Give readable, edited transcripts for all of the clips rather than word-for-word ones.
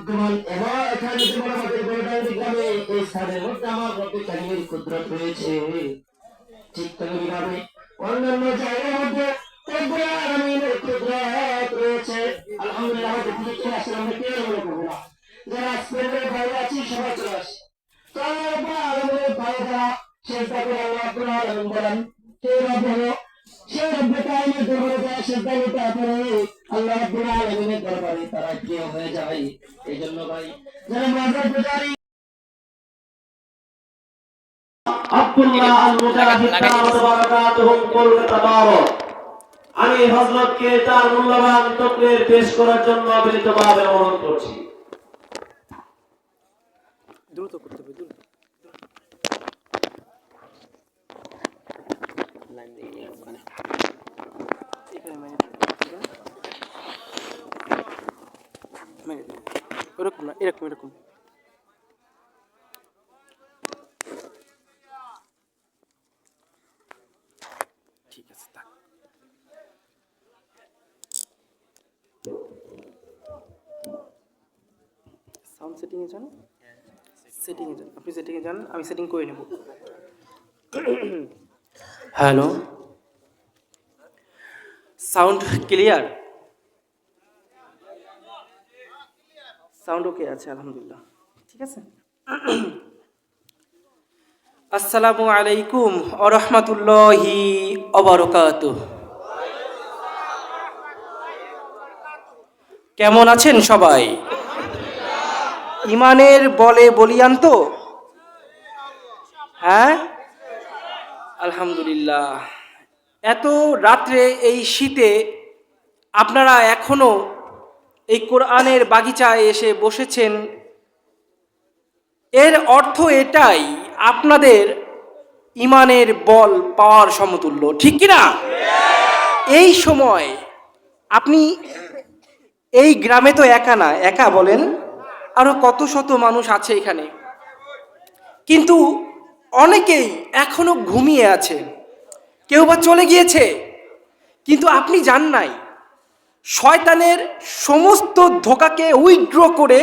বিদ্যমান এবং এখানে যেমন আমাদের গোল্ডান গ্রামে এই স্থানের মধ্যে আমার রব্বুল কারীমের কুদরত রয়েছে। ঠিক তেমনিভাবে অন্যান্য জায়গার মধ্যে রব্বুল আলামিনের কুদরত রয়েছে। আলহামদুলিল্লাহ, আমাদের দিকে আসলে আমরা কেউ মনে করবো না। যারা স্পেনের বাইরে আছি সবাই চলে আসে। তো আল্লাহ রব্বুল আলামিনের বাইরে সেজদা করে আল্লাহ রব্বুল আলামিন বলেন, কে রব হলো? সেই রব্বুল কারীমের দরবারে যায় সেজদা নিতে পারে, আল্লাহ রাব্বুল আলামিনের দরবারে তারা প্রিয় হয়ে যায়। এই জন্য ভাই যারা মাজার পূজারী আব্দুল্লাহ আল মুজাহিদ তাবারাকাতুহুম কলকাতা বারো, আমি হযরতকে তার মূল্যবান তকরীর পেশ করার জন্য বিনীতভাবে অনুরোধ করছি। দ্রুত করতে হবে, দ্রুত লাইন দিয়ে ওখানে ওরকম না, এরকম এরকম। ঠিক আছে, থাক। সাউন্ড সেটিংয়ে যান, সেটিংয়ে যান, আপনি সেটিংয়ে যান, আমি সেটিং করে নেব। Hello, sound clear? সাউন্ড ওকে আছে, আলহামদুলিল্লাহ, ঠিক আছে। আসসালামু আলাইকুম ওয়া রাহমাতুল্লাহি ওয়া বারাকাতুহু। কেমন আছেন সবাই? ইমানের বলে বলিয়ান তো? হ্যাঁ, আলহামদুলিল্লাহ। এত রাত্রে এই শীতে আপনারা এখনো এই কোরআনের বাগিচায় এসে বসেছেন, এর অর্থ এটাই আপনাদের ইমানের বল পাওয়ার সমতুল্য, ঠিক কিনা? এই সময় আপনি এই গ্রামে তো একা না, একা বলেন, আরো কত শত মানুষ আছে এখানে, কিন্তু অনেকেই এখনো ঘুমিয়ে আছে, কেউ বা চলে গিয়েছে, কিন্তু আপনি জান নাই। শয়তানের সমস্ত ধোঁকাকে উইথড্র করে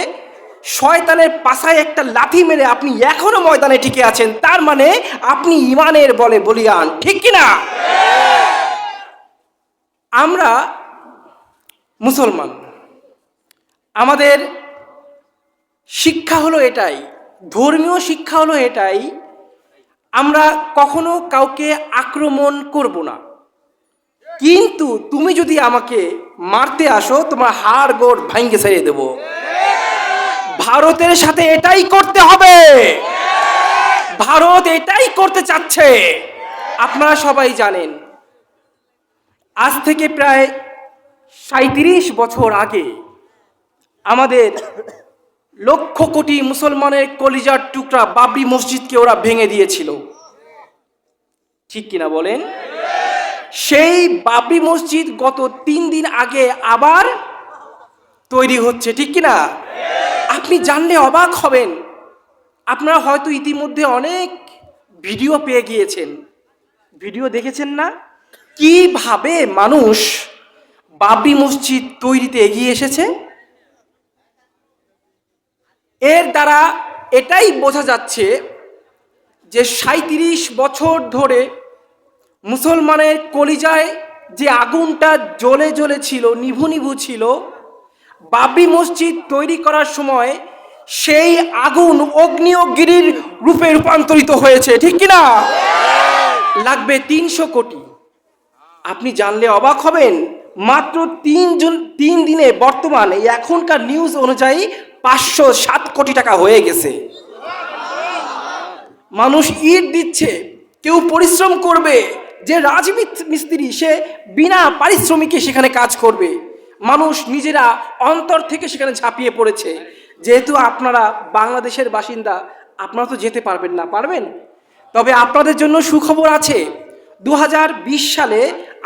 শয়তানের পাছায় একটা লাথি মেরে আপনি এখনো ময়দানে টিকে আছেন, তার মানে আপনি ইমানের বলে বলিয়ান, ঠিক কিনা? আমরা মুসলমান, আমাদের শিক্ষা হলো এটাই, ধর্মীয় শিক্ষা হলো এটাই, আমরা কখনো কাউকে আক্রমণ করব না, কিন্তু তুমি যদি আমাকে মারতে আসো তোমার হাড় গোড় ভাঙ্গে ছেড়ে দেব। ভারতের সাথে এটাই করতে হবে, ভারত এটাই করতে চাচ্ছে, আপনারা সবাই জানেন। আজ থেকে প্রায় ৩৭ বছর আগে আমাদের লক্ষ কোটি মুসলমানের কলিজার টুকরা বাবরি মসজিদকে ওরা ভেঙে দিয়েছিল, ঠিক কিনা বলেন? সেই বাবরি মসজিদ গত ৩ দিন আগে আবার তৈরি হচ্ছে, ঠিক কিনা? আপনি জানলে অবাক হবেন, আপনারা হয়তো ইতিমধ্যে অনেক ভিডিও পেয়ে গিয়েছেন, ভিডিও দেখেছেন না, কিভাবে মানুষ বাবরি মসজিদ তৈরিতে এগিয়ে এসেছে। এর দ্বারা এটাই বোঝা যাচ্ছে যে ৩৭ বছর ধরে মুসলমানের কলিজায় যে আগুনটা জ্বলে জ্বলে ছিল, নিভু নিভু ছিল, বাবরি মসজিদ তৈরি করার সময় সেই আগুন অগ্নিগিরির রূপে রূপান্তরিত হয়েছে, ঠিক কিনা? লাগবে ৩০০ কোটি। আপনি জানলে অবাক হবেন, মাত্র ৩ দিনে বর্তমানে এখনকার নিউজ অনুযায়ী ৫০৭ কোটি টাকা হয়ে গেছে। মানুষ ইট দিচ্ছে, কেউ পরিশ্রম করবে, যে রাজমিস্ত্রি সে বিনা পারিশ্রমিকে সেখানে কাজ করবে, মানুষ নিজেরা অন্তর থেকে সেখানে ঝাঁপিয়ে পড়েছে। যেহেতু আপনারা বাংলাদেশের বাসিন্দা, আপনারা তো যেতে পারবেন না, পারবেন? তবে আপনাদের জন্য সুখবর আছে, ২০২০ সালে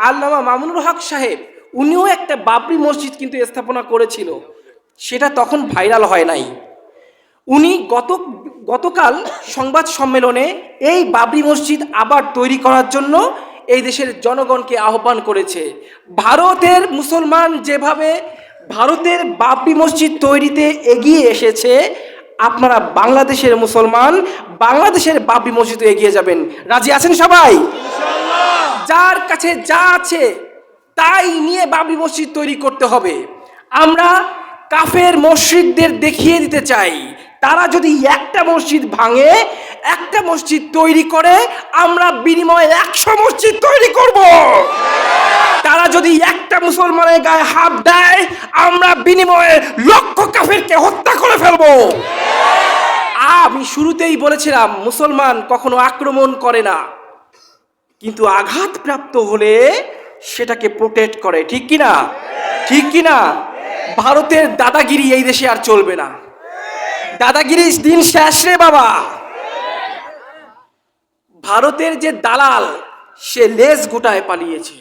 আল্লামা মামুনুল হক সাহেব উনিও একটা বাবরি মসজিদ কিন্তু স্থাপনা করেছিল, সেটা তখন ভাইরাল হয় নাই। উনি গতকাল সংবাদ সম্মেলনে এই বাবরি মসজিদ আবার তৈরি করার জন্য এই দেশের জনগণকে আহ্বান করেছে। ভারতের মুসলমান যেভাবে ভারতের বাবরি মসজিদ তৈরিতে এগিয়ে এসেছে, আপনারা বাংলাদেশের মুসলমান বাংলাদেশের বাবরি মসজিদে এগিয়ে যাবেন। রাজি আছেন সবাই? যার কাছে যা আছে তাই নিয়ে বাবরি মসজিদ তৈরি করতে হবে। আমরা কাফের মুশরিকদের দেখিয়ে দিতে চাই, তারা যদি একটা মসজিদ ভাঙে, একটা মসজিদ তৈরি করে, আমরা বিনিময়ে 100 মসজিদ তৈরি করব। তারা যদি একটা মুসলমানের গায়ে হাত দেয়, আমরা বিনিময়ে লক্ষ কাফেরকে হত্যা করে ফেলবো। আমি শুরুতেই বলেছিলাম, মুসলমান কখনো আক্রমণ করে না, কিন্তু আঘাতপ্রাপ্ত হলে সেটাকে প্রোটেক্ট করে। ঠিক কিনা? ঠিক কিনা? ভারতের দাদাগিরি এই দেশে আর চলবে না। দাদাগিরির দিন শেষ রে বাবা। ভারতের যে দালাল, সে লেজ গোটায় পালিয়েছে।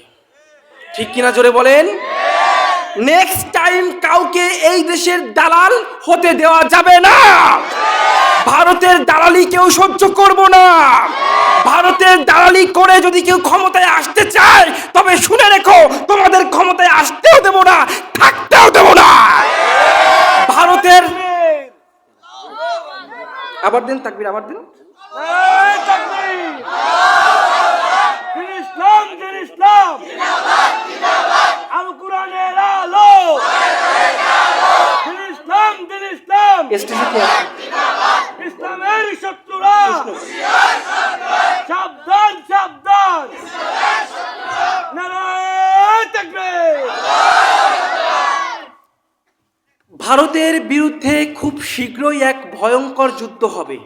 ঠিক কিনা জোরে বলেন? নেক্সট টাইম কাউকে এই দেশের দালাল হতে দেওয়া যাবে না। ভারতের দালালি কেউ সহ্য করব না। ভারতের দালালি করে যদি কেউ ক্ষমতায় আসতে চায়, তবে শুনে রেখো, তোমাদের ক্ষমতায় আসতেও দেব না, থাকতেও দেব না। ভারতের আবার দিন তাকবীর, আবার দিন। ইসলামের শত্রুরা সাবধান সাবধান, নারায়ে তাকবীর। ভারতের বিরুদ্ধে খুব শীঘ্রই এক ভয়ঙ্কর যুদ্ধ হবে,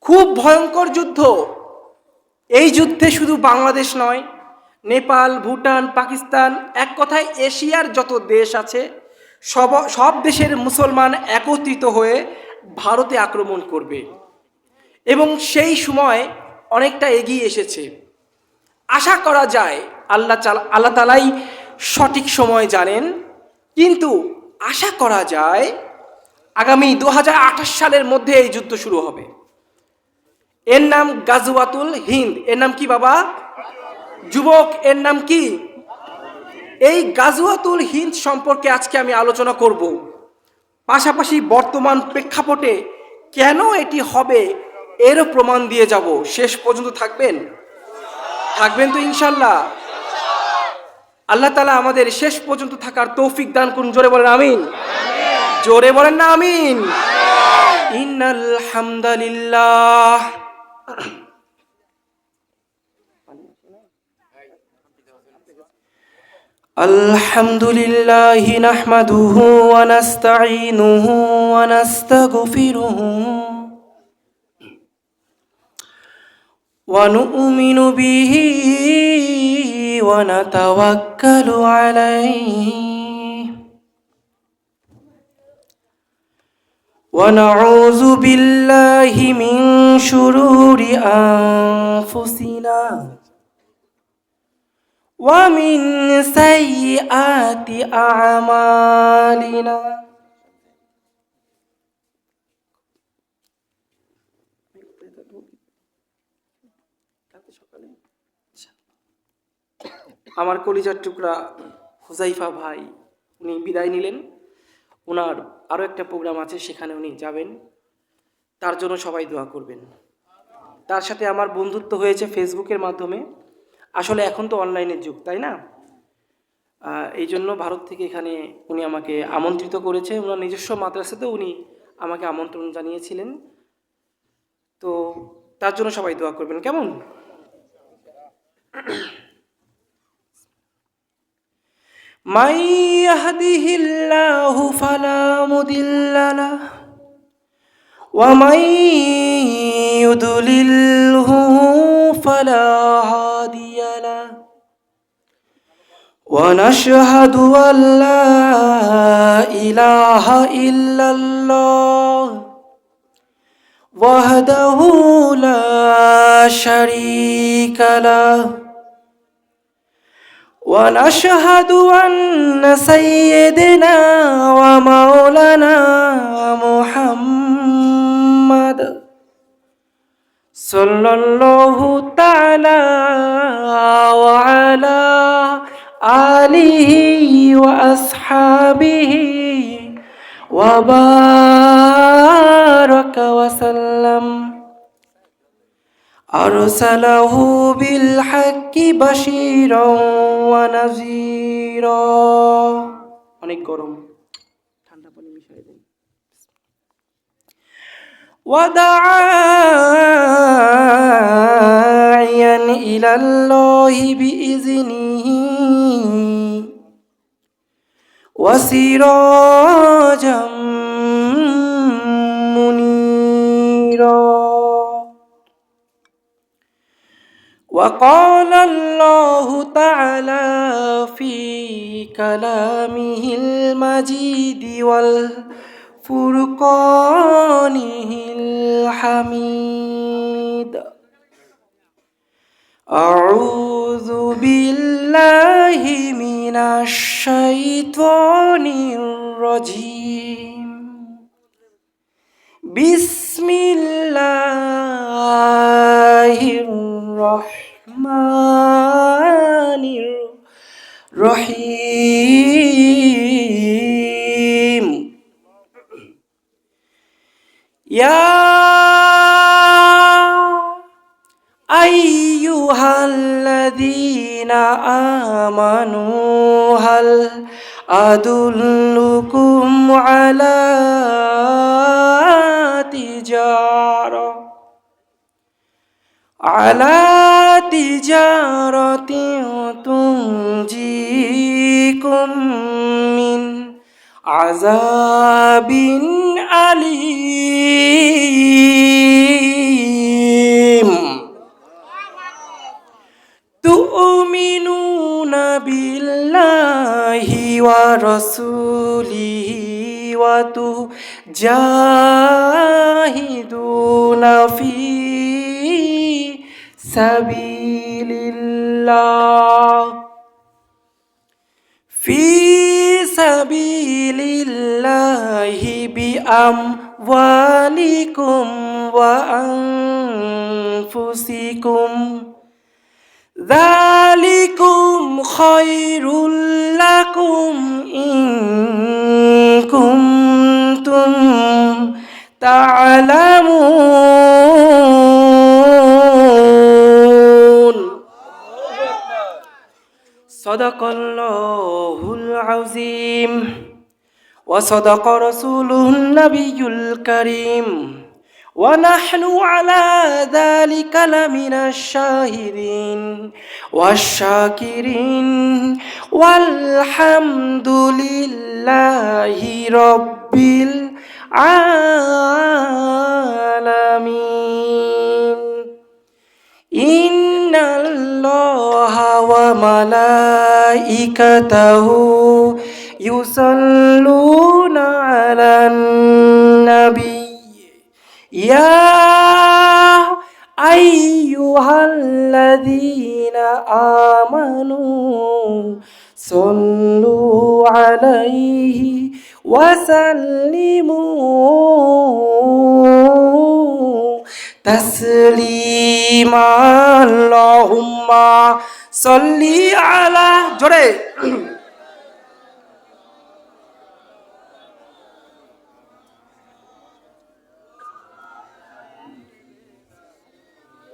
খুব ভয়ঙ্কর যুদ্ধ। এই যুদ্ধে শুধু বাংলাদেশ নয়, নেপাল, ভুটান, পাকিস্তান, এক কথায় এশিয়ার যত দেশ আছে, সব দেশের মুসলমান একত্রিত হয়ে ভারতে আক্রমণ করবে এবং সেই সময় অনেকটা এগিয়ে এসেছে। আশা করা যায় আল্লাহ তাআলাই সঠিক সময় জানেন, কিন্তু আশা করা যায় আগামী 2028 সালের মধ্যে এই যুদ্ধ শুরু হবে। এর নাম গাজওয়াতুল হিন্দ। এর নাম কি বাবা? যুবক, এর নাম কি? এই গাজওয়াতুল হিন্দ সম্পর্কে আজকে আমি আলোচনা করব। পাশাপাশি বর্তমান প্রেক্ষাপটে কেন এটি হবে এরও প্রমাণ দিয়ে যাব। শেষ পর্যন্ত থাকবেন? থাকবেন তো ইনশাল্লাহ? আল্লাহ তাআলা আমাদের শেষ পর্যন্ত থাকার তৌফিক দান করুন। জোরে বলেন আমিন। জোরে বলেন না আমিন। ইন্নাল হামদালিল্লাহ আলহামদুলিল্লাহি নাহমাদুহু ওয়া নাস্তাঈনুহু ওয়া নাস্তাগফিরুহু ওয়া নু'মিনু বিহি ওয়া নাতাওয়াক্কালু আলাইহি ওয়া নাউযু বিল্লাহি মিন শুরুরি আনফুসিনা ওয়া মিন সাইয়্যাতি আ'মালিনা। আমার কলিজার টুকরা হুজাইফা ভাই, উনি বিদায় নিলেন। ওনার আরও একটা প্রোগ্রাম আছে, সেখানে উনি যাবেন। তার জন্য সবাই দোয়া করবেন। তার সাথে আমার বন্ধুত্ব হয়েছে ফেসবুকের মাধ্যমে। আসলে এখন তো অনলাইনের যুগ, তাই না? এই জন্য ভারত থেকে এখানে উনি আমাকে আমন্ত্রিত করেছে। ওনার নিজস্ব মাদ্রাসাতেও উনি আমাকে আমন্ত্রণ জানিয়েছিলেন। তো তার জন্য সবাই দোয়া করবেন, কেমন? মান ইয়াহদিহিল্লাহু ফালা মুদিল্লা লাহু ওয়া মান ইউদ্লিলহু ফালা হাদিয়া লাহু ওয়া নাশহাদু আল্লা ইলাহা ইল্লাল্লাহ ওয়াহদাহু লা শারীকা লাহু ওয়া নাশহাদু আন্না সাইয়্যিদানা ওয়া মাওলানা মুহাম্মাদ সাল্লাল্লাহু তাআলা ওয়া আলা آله وأصحابه وبارك وسلم أرسله بالحق بشيرا ونذيرا অনেক গরম ঠান্ডা পানি মিশিয়ে দিন وداعيا إلى الله بإذنه وسراجا منيرا وقال الله تعالى في كلامه المجيد والفرقانه الحميد أعوذ بالله من الشيطان الرجيم بسم الله الرحمن الرحيم يا أيها الذين آمنوا هل أدلكم على تجارة تنجيكم من عذاب أليم تؤمنون بالله ورسوله وتجاهدون في سبيل الله بأموالكم وأنفسكم ذلكم خير لكم إن كنتم تعلمون صدق الله العظيم وصدق رسوله النبي الكريم ونحن على ذلك لمن الشاهدين والشاكرين والحمد لله رب العالمين إن الله وملائكته يصلون على النبي يا أيها الذين آمنوا صلوا عليه وسلموا تسليما اللهم صل على جوري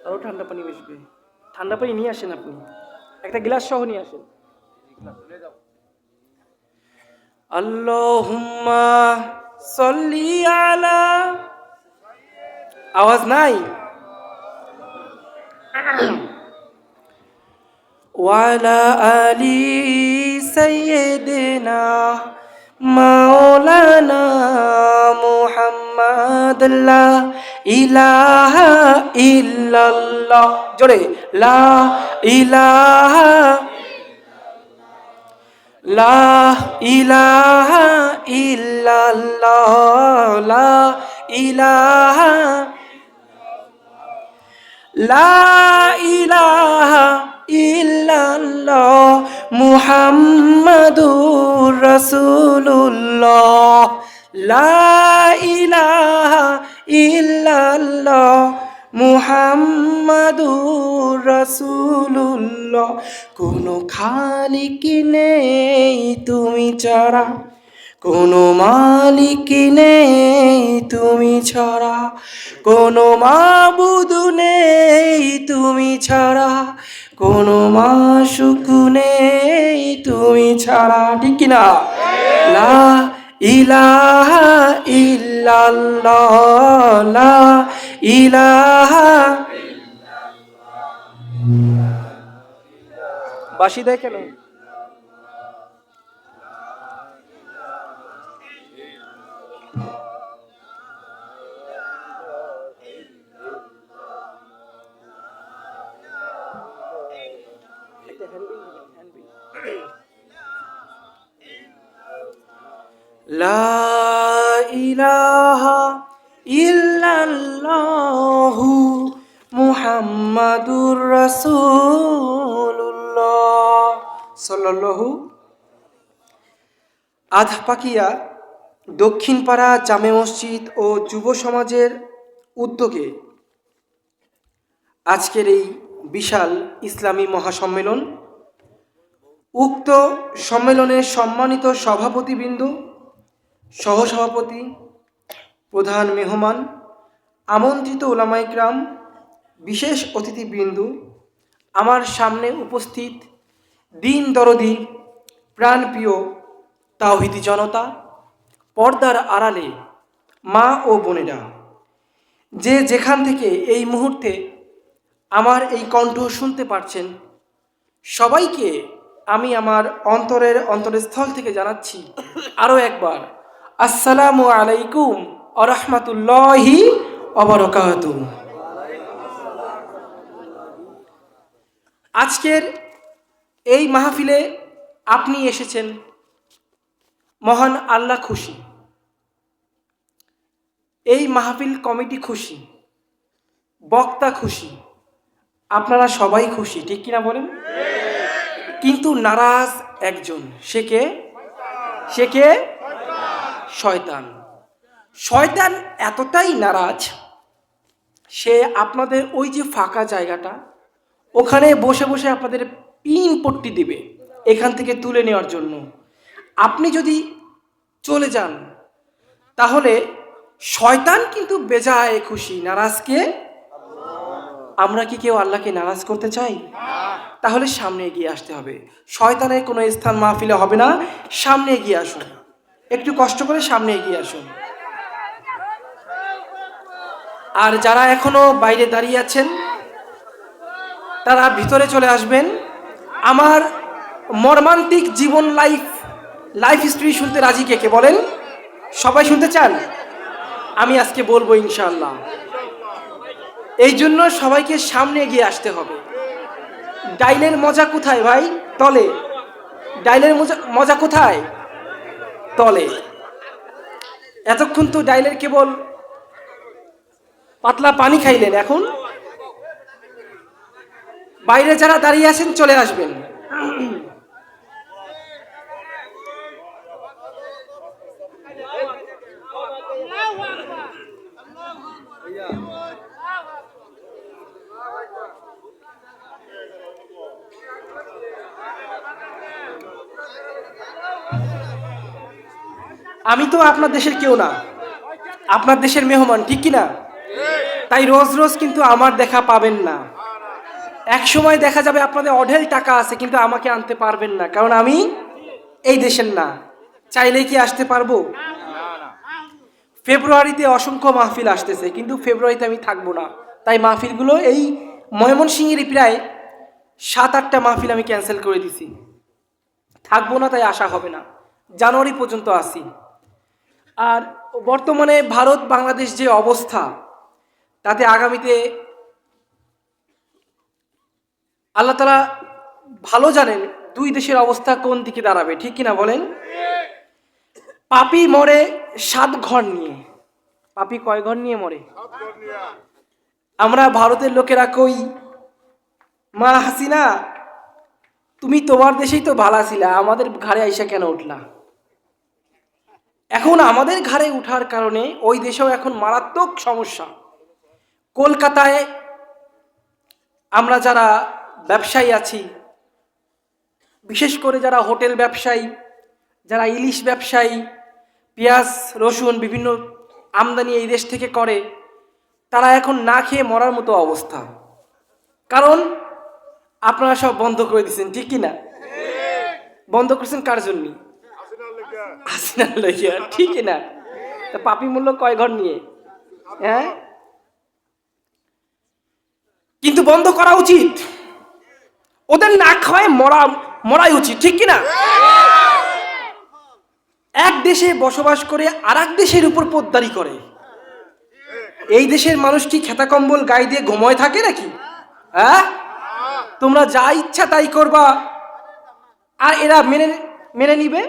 আরো ঠান্ডা পানি বসবে ঠান্ডা পানি নিয়ে আসেন আপনি একটা গ্লাস সহ নিয়ে আসেন আল্লাহুম্মা সাল্লি আলা আওয়াজ নাই ওয়ালা আলি সাইয়্যিদিনা মাওলানা মুহাম্মদ লা ইলাহা ইল্লাল্লাহ জোরে লা ইলাহা লা ইলাহা ইল্লাল্লাহ লা ইলাহা লা ইলাহা ইল্লাল্লাহ মুহাম্মাদুর রাসূলুল্লাহ লা ইলাহা ইল্লাল্লাহ মুহাম্মাদুর রাসূলুল্লাহ। কোনো খালিক নেই তুমি ছাড়া, কোনো মালিক নেই তুমি ছাড়া, কোনো মাবুদ নেই তুমি ছাড়া, কোনো মাশুক নেই তুমি ছাড়া। ঠিক কিনা? লা ইলাহা ইল্লাল্লাহ, লা ইলাহা। বাঁশি দেয় কেন? লা ইলাহা ইল্লাল্লাহু মুহাম্মাদুর রাসূলুল্লাহ সাল্লাল্লাহু। আধপাকিয়া দক্ষিণপাড়া জামে মসজিদ ও যুব সমাজের উদ্যোগে আজকের এই বিশাল ইসলামী মহাসম্মেলন, উক্ত সম্মেলনের সম্মানিত সভাপতিবৃন্দ, সহসভাপতি, প্রধান মেহমান, আমন্ত্রিত ওলামায়ে কেরাম, বিশেষ অতিথিবৃন্দ, আমার সামনে উপস্থিত দিন দরদি প্রাণপ্রিয় তাওহীদি জনতা, পর্দার আড়ালে মা ও বোনেরা, যে যেখান থেকে এই মুহূর্তে আমার এই কণ্ঠ শুনতে পারছেন, সবাইকে আমি আমার অন্তরস্থল থেকে জানাচ্ছি আরও একবার আসসালামু আলাইকুম ওয়া রাহমাতুল্লাহি ওয়া বারাকাতুহু। আজকের এই মাহফিলে আপনি এসেছেন, মহান আল্লাহ খুশি, এই মাহফিল কমিটি খুশি, বক্তা খুশি, আপনারা সবাই খুশি, ঠিক কিনা বলেন? কিন্তু নারাজ একজন, সে কে? সে কে? শয়তান। শয়তান এতটাই নারাজ, সে আপনাদের ওই যে ফাঁকা জায়গাটা, ওখানে বসে বসে আপনাদের পিন পট্টি দিবে এখান থেকে তুলে নেওয়ার জন্য। আপনি যদি চলে যান তাহলে শয়তান কিন্তু বেজায় খুশি। নারাজকে আমরা কি কেউ আল্লাহকে নারাজ করতে চাই? তাহলে সামনে এগিয়ে আসতে হবে। শয়তানের কোনো স্থান মাহফিলে হবে না। সামনে এগিয়ে আসুন, একটু কষ্ট করে সামনে এগিয়ে আসুন। আর যারা এখনো বাইরে দাঁড়িয়ে আছেন তারা ভিতরে চলে আসবেন। আমার মর্মান্তিক জীবন লাইফ হিস্ট্রি শুনতে রাজি কে কে বলেন? সবাই শুনতে চান? আমি আজকে বলবো ইনশাআল্লাহ। এই জন্য সবাইকে সামনে এগিয়ে আসতে হবে। ডাইলের মজা কোথায় ভাই? তলে। ডাইলের মজা কোথায়? তলে। এতক্ষণ তো ডাইলের কেবল পাতলা পানি খাইলেন, এখন বাইরে যারা দাঁড়িয়ে আছেন চলে আসবেন। আমি তো আপনার দেশের কেউ না, আপনার দেশের মেহমান, ঠিক কিনা? তাই রোজ রোজ কিন্তু আমার দেখা পাবেন না। এক সময় দেখা যাবে আপনাদের অঢেল টাকা আছে, কিন্তু আমাকে আনতে পারবেন না, কারণ আমি এই দেশের না। চাইলেই কি আসতে পারবো? ফেব্রুয়ারিতে অসংখ্য মাহফিল আসতেছে, কিন্তু ফেব্রুয়ারিতে আমি থাকবো না। তাই মাহফিলগুলো এই ময়মনসিংহেরই প্রায় 7-8টা মাহফিল আমি ক্যান্সেল করে দিছি। থাকবো না, তাই আসা হবে না। জানুয়ারি পর্যন্ত আসি। আর বর্তমানে ভারত বাংলাদেশ যে অবস্থা, তাতে আগামীতে আল্লাহ তাআলা ভালো জানেন দুই দেশের অবস্থা কোন দিকে দাঁড়াবে, ঠিক কিনা বলেন? পাপী মরে 7 ঘর নিয়ে। পাপী কয় ঘর নিয়ে মরে? আমরা ভারতের লোকেরা কই, মা হাসিনা তুমি তোমার দেশেই তো ভালো ছিলা, আমাদের ঘাড়ে আইসা কেন উঠলা? এখন আমাদের ঘাড়ে উঠার কারণে ওই দেশেও এখন মারাত্মক সমস্যা। কলকাতায় আমরা যারা ব্যবসায়ী আছি, বিশেষ করে যারা হোটেল ব্যবসায়ী, যারা ইলিশ ব্যবসায়ী, পেঁয়াজ রসুন বিভিন্ন আমদানি এই দেশ থেকে করে, তারা এখন না খেয়ে মরার মতো অবস্থা। কারণ আপনারা সব বন্ধ করে দিচ্ছেন, ঠিক কি না? বন্ধ করছেন কার জন্য? হাসিনার লইয়া, ঠিক না? তা পাপি মূল্য কয় ঘর নিয়ে? হ্যাঁ, কিন্তু বন্ধ করা উচিত। ওদের না খাওয়ায় মরাই উচিত, ঠিক কিনা? এক দেশে বসবাস করে আর এক দেশের উপর পোদ্দারি করে। এই দেশের মানুষ কি খেতা কম্বল গায়ে দিয়ে ঘুমোয় থাকে নাকি? হ্যাঁ, তোমরা যা ইচ্ছা তাই করবা আর এরা মেনে নিবে।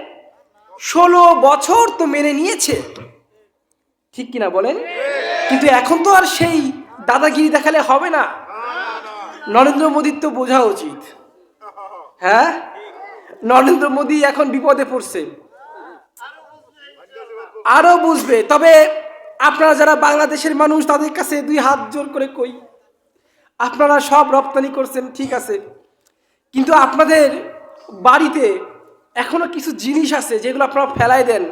16 বছর তো মেনে নিয়েছে, ঠিক কিনা বলেন? কিন্তু এখন তো আর সেই দাদাগিরি দেখালে হবে না। নরেন্দ্র মোদীর তো বোঝা উচিত। হ্যাঁ, নরেন্দ্র মোদী এখন বিপদে পড়ছে, আরো বুঝবে। তবে আপনারা যারা বাংলাদেশের মানুষ, তাদের কাছে 2 হাত জোর করে কই, আপনারা সব রপ্তানি করছেন, ঠিক আছে, কিন্তু আপনাদের বাড়িতে এখনো কিছু জিনিস আছে যেগুলো আপনারা ফেলাই দেন।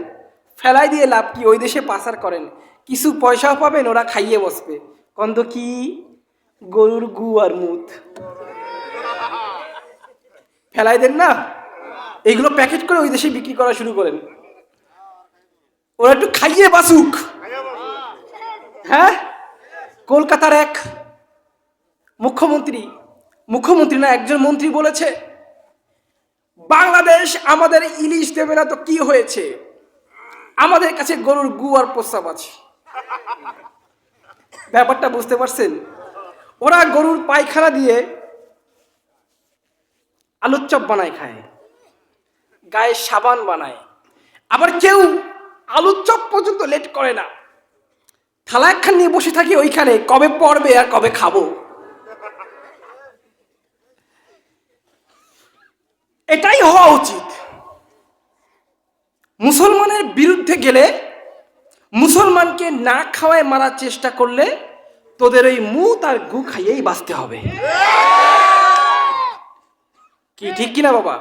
ফেলাই দিয়ে লাভ কি? ওই দেশে পাচার করেন, কিছু পয়সাও পাবেন, ওরা খাইয়ে বসবে। কন্দ কি? গরুর গু আর মুত ফেলাই দেন না, এইগুলো প্যাকেট করে ওই দেশে বিক্রি করা শুরু করেন, ওরা একটু খাইয়ে বাসুক। হ্যাঁ, কলকাতার এক মুখ্যমন্ত্রী না, একজন মন্ত্রী বলেছে, বাংলাদেশ আমাদের ইলিশ দেবে না তো কি হয়েছে, আমাদের কাছে গরুর গু আর প্রস্রাব আছে। ব্যাপারটা বুঝতে পারছেন? ওরা গরুর পায়খানা দিয়ে আলুর চপ বানায় খায়, গায়ে সাবান বানায়, আবার কেউ আলুর চপ পর্যন্ত লেট করে না, থালা একখান নিয়ে বসে থাকি ওইখানে, কবে পড়বে আর কবে খাবো। এটাই হওয়া উচিত। মুসলমানের বিরুদ্ধে গেলে, মুসলমানকে না খাওয়ায় মারার চেষ্টা করলে তোদের ওই মুত আর গু খাইয়েই বাঁচতে হবে। কি ঠিক কিনা বাবা?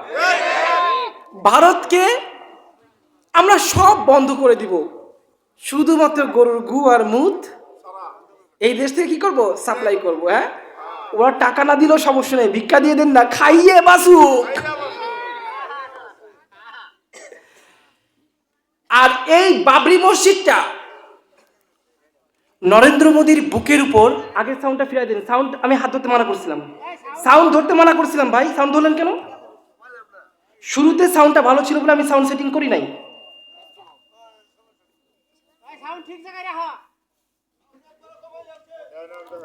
ভারতকে আমরা সব বন্ধ করে দিব, শুধুমাত্র গরুর গু আর মুত এই দেশ থেকে কি করব? সাপ্লাই করব। হ্যাঁ, ওরা টাকা না দিলেও সমস্যা নেই, ভিক্ষা দিয়ে দেন না, খাইয়ে বাসুক। আর এই বাবরি মসজিদটা নরেন্দ্র মোদীর বুকের উপর, আগের সাউন্ডটা ফিরাই দিন। সাউন্ড আমি হাত ধরতে মানা করছিলাম, সাউন্ড ধরতে মানা করছিলাম ভাই, সাউন্ড ধরলেন কেন? শুরুতে সাউন্ডটা ভালো ছিল বলে আমি সাউন্ড সেটিং করি নাই।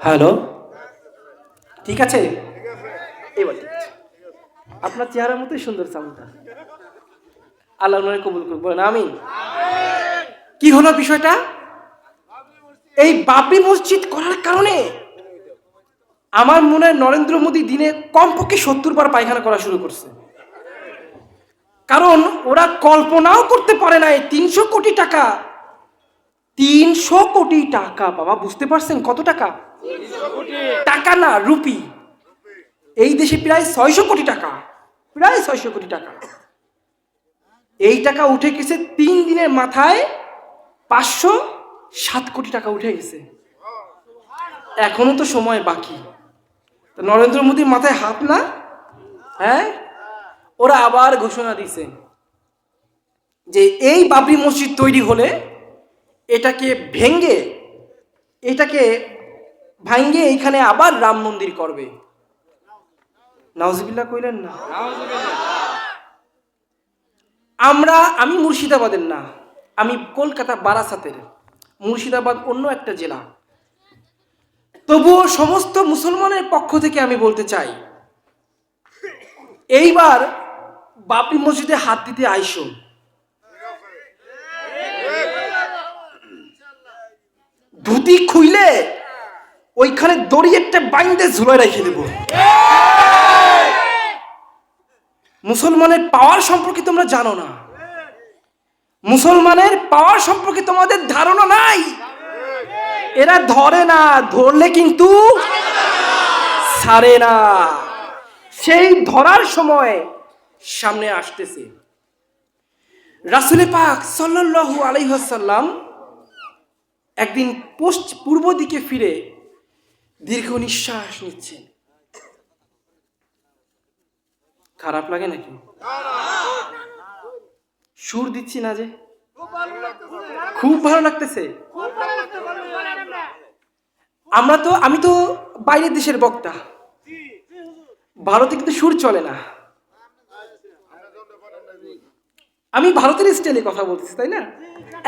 হ্যালো, ঠিক আছে, এবার ঠিক আছে। আপনার চেহারার মতোই সুন্দর সাউন্ডটা, আল্লাহ নয় কবুল করুন, বলেন আমিন। কি হলো বিষয়টা? এই বাবরি মসজিদ করার কারণে আমার মনে হয় নরেন্দ্র মোদী দিনে কমপক্ষে 70 বার পায়খানা করা শুরু করছে। কারণ ওরা কল্পনাও করতে পারে না 300 কোটি টাকা, 300 কোটি টাকা, বাবা বুঝতে পারছেন কত টাকা? টাকা না, রুপি। এই দেশে প্রায় 600 কোটি টাকা, প্রায় 600 কোটি টাকা। এই টাকা উঠে গেছে 3 দিনের মাথায়, 507 কোটি টাকা উঠে গেছে। এখনো তো সময় বাকি। নরেন্দ্র মোদীর মাথায় হাত না? হ্যাঁ, ওরা আবার ঘোষণা দিছে যে এই বাবরি মসজিদ তৈরি হলে এটাকে ভাঙ্গে এইখানে আবার রাম মন্দির করবে। নাউজুবিল্লাহ কইলেন না? আমি মুর্শিদাবাদের না, আমি কলকাতা বারাসাতের। মুর্শিদাবাদ অন্য একটা জেলা। তবুও সমস্ত মুসলমানের পক্ষ থেকে আমি বলতে চাই, এইবার বাবরি মসজিদে হাত দিতে আইসো। ধুতি খুইলে ওইখানে দড়ি একটা বাইন্দে ঝুলাই রেখে দেব। মুসলমানের পাওয়ার সম্পর্কে তোমরা জানো না, মুসলমানের পাওয়ার সম্পর্কে তোমাদের ধারণা নাই। এরা ধরে না, ধরলে কিন্তু ছাড়ে না। সেই ধরার সময় সামনে আসতেছে। রাসূল পাক সাল্লাল্লাহু আলাইহি ওয়াসাল্লাম একদিন পূর্ব দিকে ফিরে দীর্ঘ নিঃশ্বাস নিচ্ছেন। খারাপ লাগে নাকি? সুর দিচ্ছি না যে? খুব ভালো লাগতেছে। আমি তো বাইরের দেশের বক্তা, ভারতে কিন্তু সুর চলে না। আমি ভারতের স্টাইলে কথা বলতেছি, তাই না?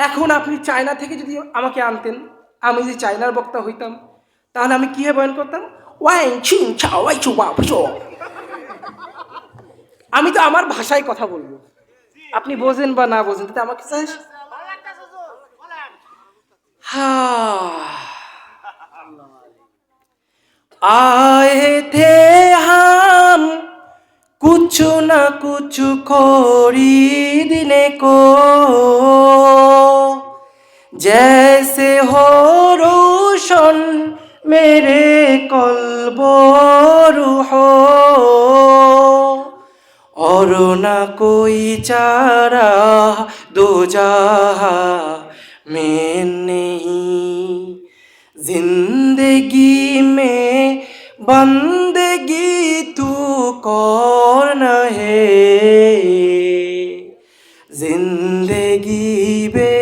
এখন আপনি চায়না থেকে যদি আমাকে আনতেন, আমি যদি চায়নার বক্তা হইতাম, তাহলে আমি কিভাবে বয়ান করতাম? আমি তো আমার ভাষায় কথা বলবো, আপনি বোঝেন বা না বোঝেন তাতে আমাকে চাই। आए थे हम कुछ न कुछ खरीदने को, जैसे हो रोशन मेरे कल्ब रूहो, और न कोई चारा दो जहां में नहीं, जिंदगी में बंदगी तू कौन है, जिंदगी बे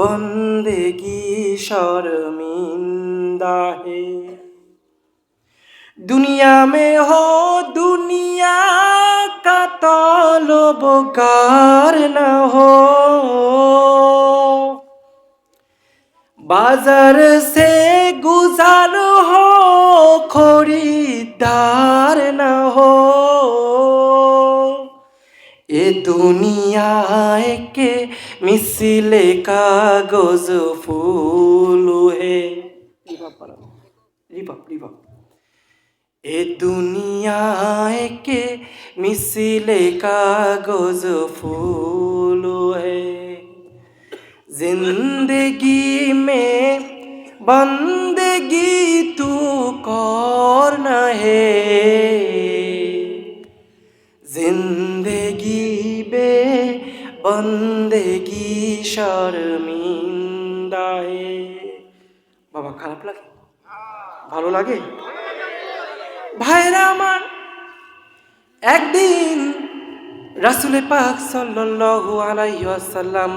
बंदगी शर्मिंदा है। दुनिया में हो दुनिया का तलबगार न हो, बाजार से गुजार हो खरीदार न हो, ये दुनिया के मिसले कागज फूल है। ये दुनिया के मिसले कागज फूल है, जिंदगी में बंदगी तू कौन है, जिंदगी बे बंदगी शर्मिंदा है। बाबा খারাপ লাগে? ভালো লাগে? ভাইরা আমার, একদিন রাসূল পাক সাল্লাল্লাহু আলাইহি ওয়াসাল্লাম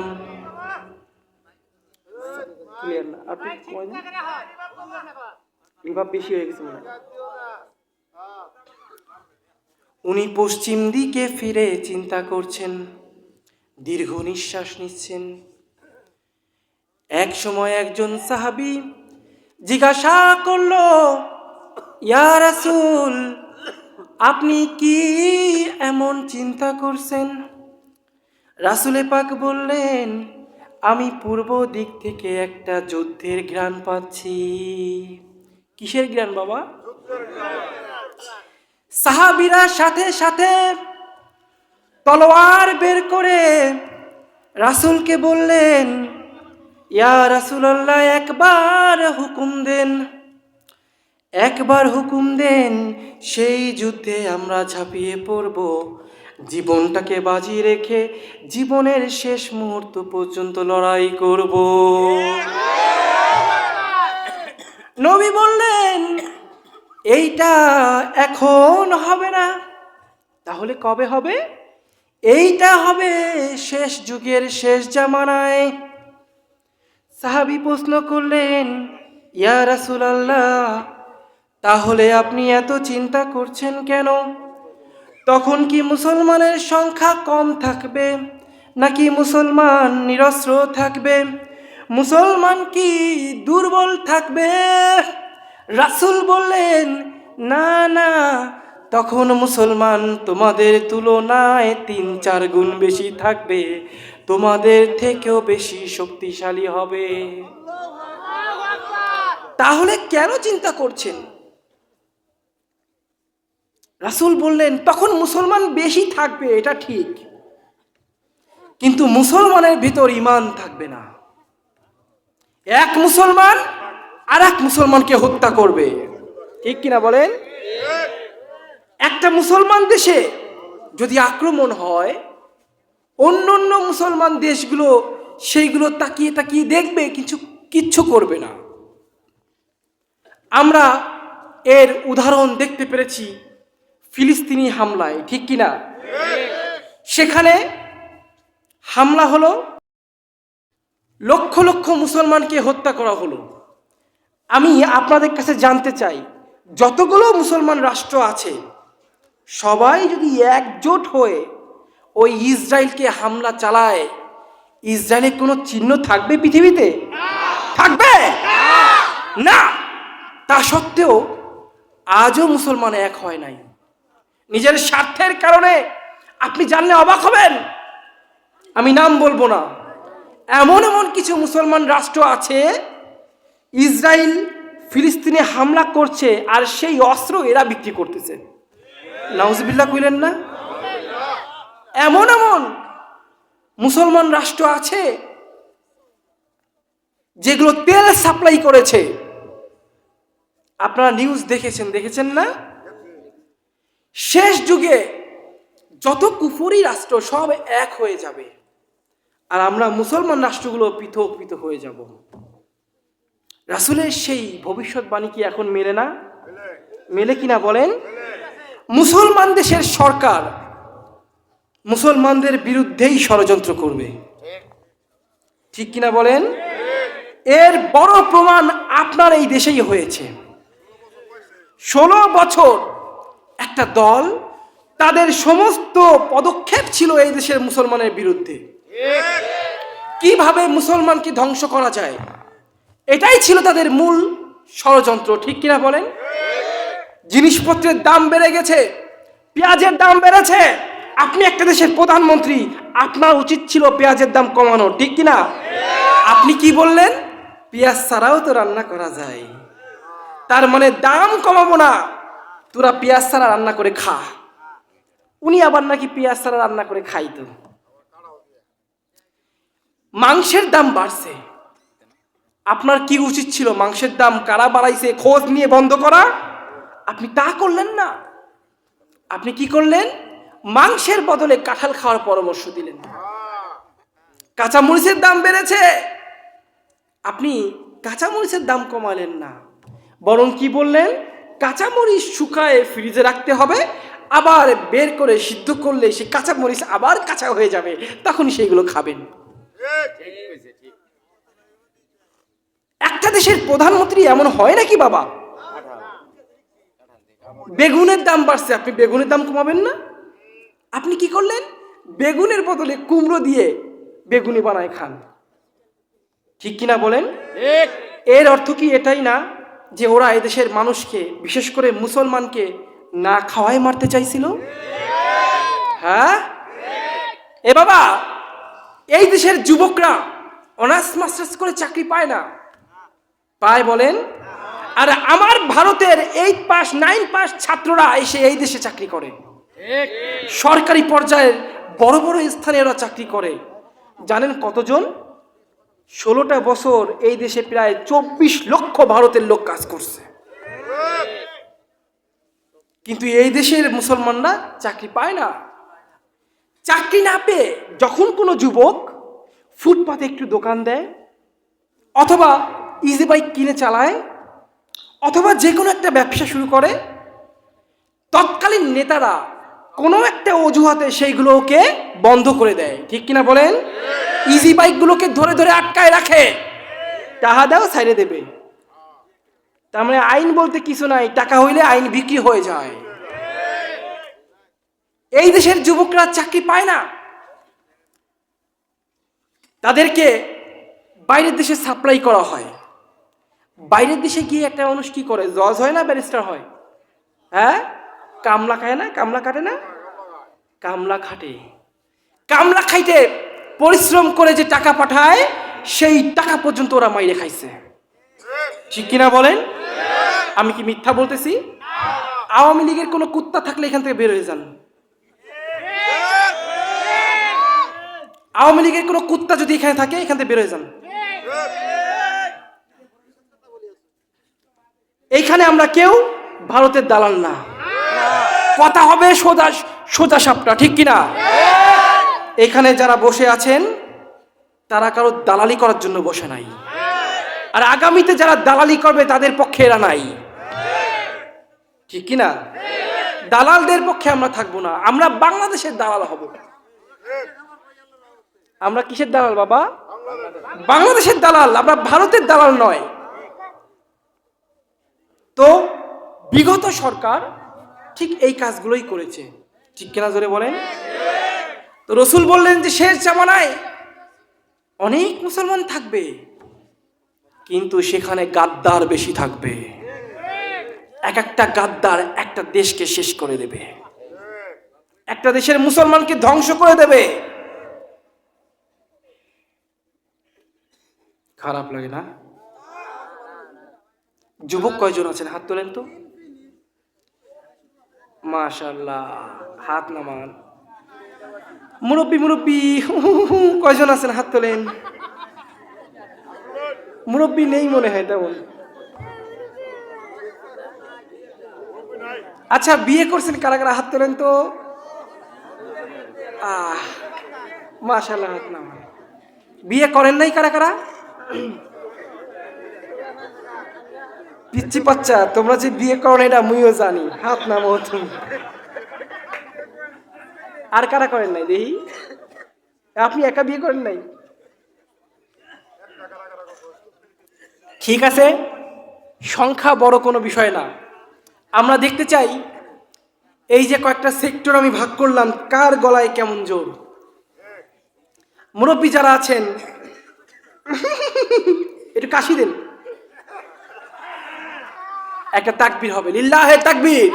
বেশি হয়ে গেছে, উনি পশ্চিম দিকে ফিরে চিন্তা করছেন, দীর্ঘ নিঃশ্বাস নিচ্ছেন। এক সময় একজন সাহাবী জিজ্ঞাসা করলো, ইয়া রাসূল, আপনি কি এমন চিন্তা করছেন? রাসূল পাক বললেন, আমি পূর্ব দিক থেকে একটা যুদ্ধের ঘ্রাণ পাচ্ছি। কিসের ঘ্রাণ বাবা? সাহাবীরা সাথে সাথে তলোয়ার বের করে রাসূলকে বললেন, ইয়া রাসূলুল্লাহ, একবার হুকুম দেন, একবার হুকুম দেন, সেই যুদ্ধে আমরা ঝাঁপিয়ে পড়ব, জীবনটাকে বাজি রেখে জীবনের শেষ মুহূর্ত পর্যন্ত লড়াই করব। নবী বললেন, এইটা এখন হবে না, তাহলে কবে হবে? এইটা হবে শেষ যুগের শেষ জামানায়। সাহাবী প্রশ্ন করলেন, ইয়া রাসূলুল্লাহ, তাহলে আপনি এত চিন্তা করছেন কেন? তখন কি মুসলমানের সংখ্যা কম থাকবে, নাকি মুসলমান নিরস্ত্র থাকবে? মুসলমান কি দুর্বল থাকবে? রাসূল বললেন, না না, তখন মুসলমান তোমাদের তুলনায় ৩-৪ গুণ বেশি থাকবে, তোমাদের থেকেও বেশি শক্তিশালী হবে। তাহলে কেন চিন্তা করছেন? রাসূল বললেন, তখন মুসলমান বেশি থাকবে, এটা ঠিক, কিন্তু মুসলমানের ভিতর ঈমান থাকবে না। এক মুসলমান আর এক মুসলমানকে হত্যা করবে, ঠিক কিনা বলেন? একটা মুসলমান দেশে যদি আক্রমণ হয়, অন্য অন্য মুসলমান দেশগুলো সেইগুলো তাকিয়ে তাকিয়ে দেখবে, কিচ্ছু করবে না। আমরা এর উদাহরণ দেখতে পেরেছি ফিলিস্তিনি হামলায়, ঠিক কিনা? সেখানে হামলা হলো, লক্ষ লক্ষ মুসলমানকে হত্যা করা হলো। আমি আপনাদের কাছে জানতে চাই, যতগুলো মুসলমান রাষ্ট্র আছে সবাই যদি একজোট হয়ে ওই ইসরায়েলকে হামলা চালায়, ইসরায়েলের কোনো চিহ্ন থাকবে পৃথিবীতে? থাকবে না। তা সত্ত্বেও আজও মুসলমান এক হয় নাই, নিজের স্বার্থের কারণে। আপনি জানলে অবাক হবেন, আমি নাম বলবো না, এমন এমন কিছু মুসলমান রাষ্ট্র আছে, ইসরায়েল ফিলিস্তিনে হামলা করছে আর সেই অস্ত্র এরা বিক্রি করতেছে। নাউজুবিল্লাহ কইলেন না? এমন এমন মুসলমান রাষ্ট্র আছে যেগুলো তেল সাপ্লাই করেছে। আপনারা নিউজ দেখেছেন না? শেষ যুগে যত কুফরি রাষ্ট্র সব এক হয়ে যাবে, আর আমরা মুসলমান রাষ্ট্রগুলো পৃথক পৃথক হয়ে যাব। রাসূলের সেই ভবিষ্যৎবাণী কি এখন মেলে না? মেলে কিনা বলেন? মুসলমান দেশের সরকার মুসলমানদের বিরুদ্ধেই ষড়যন্ত্র করবে, ঠিক কিনা বলেন? এর বড় প্রমাণ আপনার এই দেশেই হয়েছে। 16 বছর একটা দল, তাদের সমস্ত পদক্ষেপ ছিল এই দেশের মুসলমানের বিরুদ্ধে, কিভাবে মুসলমানকে ধ্বংস করা যায়, এটাই ছিল তাদের মূল ষড়যন্ত্র, ঠিক কিনা বলেন? জিনিসপত্রের দাম বেড়ে গেছে, পেঁয়াজের দাম বেড়েছে। আপনি একটা দেশের প্রধানমন্ত্রী, আপনার উচিত ছিল পেঁয়াজের দাম কমানো, ঠিক কিনা? আপনি কি বললেন? পেঁয়াজ ছাড়াও তো রান্না করা যায়, তার মানে দাম কমাবো না, তোরা পেঁয়াজ ছাড়া রান্না করে খা। উনি আবার নাকি পেঁয়াজ ছাড়া রান্না করে খাইতো। মাংসের দাম বাড়ছে, আপনার কি উচিত ছিল? মাংসের দাম কারা বাড়াইছে খোঁজ নিয়ে বন্ধ করা। আপনি তা করলেন না। আপনি কি করলেন? মাংসের বদলে কাঁঠাল খাওয়ার পরামর্শ দিলেন। কাঁচামরিচের দাম বেড়েছে, আপনি কাঁচামরিচের দাম কমালেন না, বরং কি বললেন? কাঁচামরিচ শুকায়ে ফ্রিজে রাখতে হবে, আবার বের করে সিদ্ধ করলে সে কাঁচামরিচ আবার কাঁচা হয়ে যাবে, তখন সেইগুলো খাবেন। একটা দেশের প্রধানমন্ত্রী এমন হয় নাকি বাবা? বেগুনের দাম বাড়ছে, আপনি বেগুনের দাম কমাবেন না? আপনি কি করলেন? বেগুনের বদলে কুমড়ো দিয়ে বেগুনি বানায় খান, ঠিক কিনা বলেন? এর অর্থ কি এটাই না যে ওরা এদেশের মানুষকে, বিশেষ করে মুসলমানকে না খাওয়াই মারতে চাইছিল? হ্যাঁ এ বাবা, এই দেশের যুবকরা অনার্স মাস্টার্স করে চাকরি পায় না, পায় বলেন? আর আমার ভারতের 8 পাস 9 পাস ছাত্ররা এসে এই দেশে চাকরি করে, সরকারি পর্যায়ের বড় বড় স্থানে ওরা চাকরি করে। জানেন কতজন? 16টা বছর এই দেশে প্রায় 24 লক্ষ ভারতের লোক কাজ করছে, কিন্তু এই দেশের মুসলমানরা চাকরি পায় না। চাকরি না পেয়ে যখন কোনো যুবক ফুটপাতে একটু দোকান দেয়, অথবা ইজি বাইক কিনে চালায়, অথবা যে কোনো একটা ব্যবসা শুরু করে, তৎকালীন নেতারা কোনো একটা অজুহাতে সেইগুলোকে বন্ধ করে দেয়, ঠিক কিনা বলেন? ইজি বাইকগুলোকে ধরে ধরে আটকায় রাখে, টাকা দাও ছাইড়ে দেবে। তার মানে আইন বলতে কিছু নাই, টাকা হইলে আইন বিক্রি হয়ে যায়। এই দেশের যুবকরা চাকরি পায় না, তাদেরকে বাইরের দেশে সাপ্লাই করা হয়। বাইরের দেশে গিয়ে একটা মানুষ কি করে? জজ হয় না ব্যারিস্টার হয়? হ্যাঁ, কামলা খায় না? কামলা কাটে না? কামলা খাটে। কামলা খাইতে পরিশ্রম করে যে টাকা পাঠায়, সেই টাকা পর্যন্ত ওরা মাইরে খাইছে, ঠিক কিনা বলেন? আমি কি মিথ্যা বলতেছি? আওয়ামী লীগের কোনো কুত্তা থাকলে এখান থেকে বের হয়ে যান। আওয়ামী লীগের কোনো কুত্তা যদি এখানে থাকে, এখান থেকে বের হয়ে যান। এখানে আমরা কেউ ভারতের দালাল না, কথা হবে সোজা সোজা সাপটা, ঠিক কিনা? এখানে যারা বসে আছেন তারা কারো দালালি করার জন্য বসে নাই, আর আগামীতে যারা দালালি করবে তাদের পক্ষে এরা নাই, ঠিক কিনা? দালালদের পক্ষে আমরা থাকবো না, আমরা বাংলাদেশের দালাল হব। আমরা কিসের দালাল বাবা? বাংলাদেশের দালাল, আমরা ভারতের দালাল নয়। তো বিগত সরকার ঠিক এই কাজগুলোই করেছে, ঠিক কিনা জোরে বলেন? তো রসুল বললেন যে শেষ জামানায় অনেক মুসলমান থাকবে, কিন্তু সেখানে গাদ্দার বেশি থাকবে। এক একটা গাদ্দার একটা দেশকে শেষ করে দেবে, একটা দেশের মুসলমানকে ধ্বংস করে দেবে। খারাপ লাগে না? যুবক কয়জন আছেন হাত তোলেন তো? মাশাআল্লাহ, হাত নামান। মুরব্বী মুরব্বী কয়জন আছেন হাত তোলেন? মুরব্বী নেই মনে হয় তেমন। আচ্ছা, বিয়ে করছেন কারা কারা হাত তোলেন তো? মাশাআল্লাহ, হাত নামান। বিয়ে করেন নাই কারা কারা? পিচ্ছি বাচ্চা, তোমরা যে বিয়ে করো না এটা আমিও জানি, হাত নামো তুমি। আর কারা করেন নাই দেখি? আপনি একা বিয়ে করেন নাই? ঠিক আছে, সংখ্যা বড় কোনো বিষয় না। আমরা দেখতে চাই এই যে কয়েকটা সেক্টর আমি ভাগ করলাম, কার গলায় কেমন জোর। মুরব্বী যারা আছেন একটু কাশি দেন, একটা তাকবীর হবে, লিল্লাহে তাকবীর।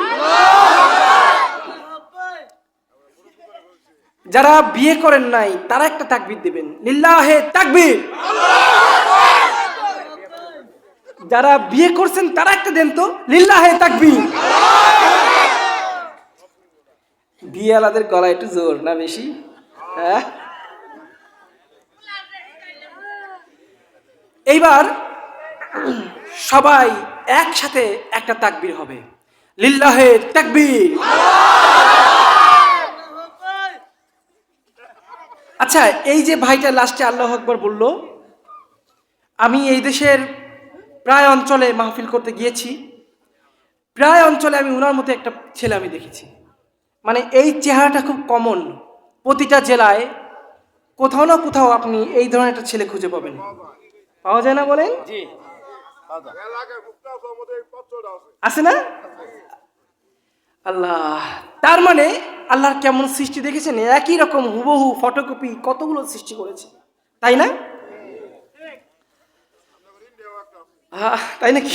যারা বিয়ে করেন নাই তারা একটা তাকবীর দিবেন, লিল্লাহে তাকবীর। যারা বিয়ে করছেন তারা একটা দেন তো, লিল্লাহে তাকবীর। বিয়েওয়ালাদের গলায় একটু জোর না বেশি? হ্যাঁ, এইবার সবাই একসাথে একটা তাকবীর হবে, লিল্লাহে তাকবীর। আচ্ছা, এই যে ভাইটা লাস্টে আল্লাহু আকবার বলল, আমি এই দেশের প্রায় অঞ্চলে মাহফিল করতে গিয়েছি, প্রায় অঞ্চলে আমি ওনার মতো একটা ছেলে আমি দেখেছি। মানে এই চেহারাটা খুব কমন, প্রতিটা জেলায় কোথাও না কোথাও আপনি এই ধরনের একটা ছেলে খুঁজে পাবেন। পাওয়া যায় না বলেন? আছে না? আল্লাহ, তার মানে আল্লাহর কেমন সৃষ্টি দেখেছেন? একই রকম হুবহু ফটোকপি কতগুলো সৃষ্টি করেছে, তাই না? তাই নাকি?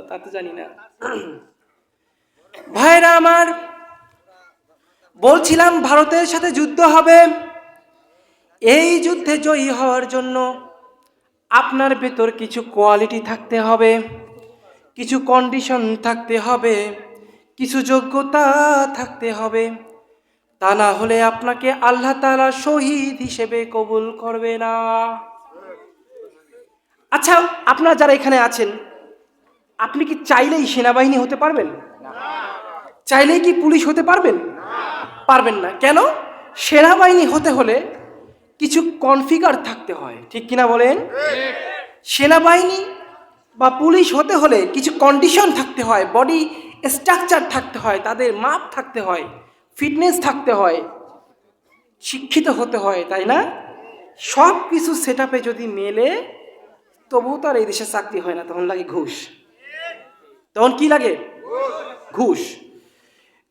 তা তো জানি না। ভাইরা আমার, বলছিলাম ভারতের সাথে যুদ্ধ হবে। এই যুদ্ধে জয়ী হওয়ার জন্য আপনার ভেতর কিছু কোয়ালিটি থাকতে হবে, কিছু কন্ডিশন থাকতে হবে, কিছু যোগ্যতা থাকতে হবে। তা না হলে আপনাকে আল্লাহ তাআলা শহীদ হিসেবে কবুল করবে না। আচ্ছা, আপনারা যারা এখানে আছেন, আপনি কি চাইলেই সেনাবাহিনী হতে পারবেন? চাইলেই কি পুলিশ হতে পারবেন? পারবেন না। কেন? সেনাবাহিনী হতে হলে কিছু কনফিগার থাকতে হয়, ঠিক কিনা বলেন? সেনাবাহিনী বা পুলিশ হতে হলে কিছু কন্ডিশন থাকতে হয়, বডি স্ট্রাকচার থাকতে হয়, তাদের মাপ থাকতে হয়, ফিটনেস থাকতে হয়, শিক্ষিত হতে হয়, তাই না? সব কিছু সেট আপে যদি মেলে তবুও তো আর এই দেশে চাকরি হয় না, তখন লাগে ঘুষ। তখন কি লাগে? ঘুষ।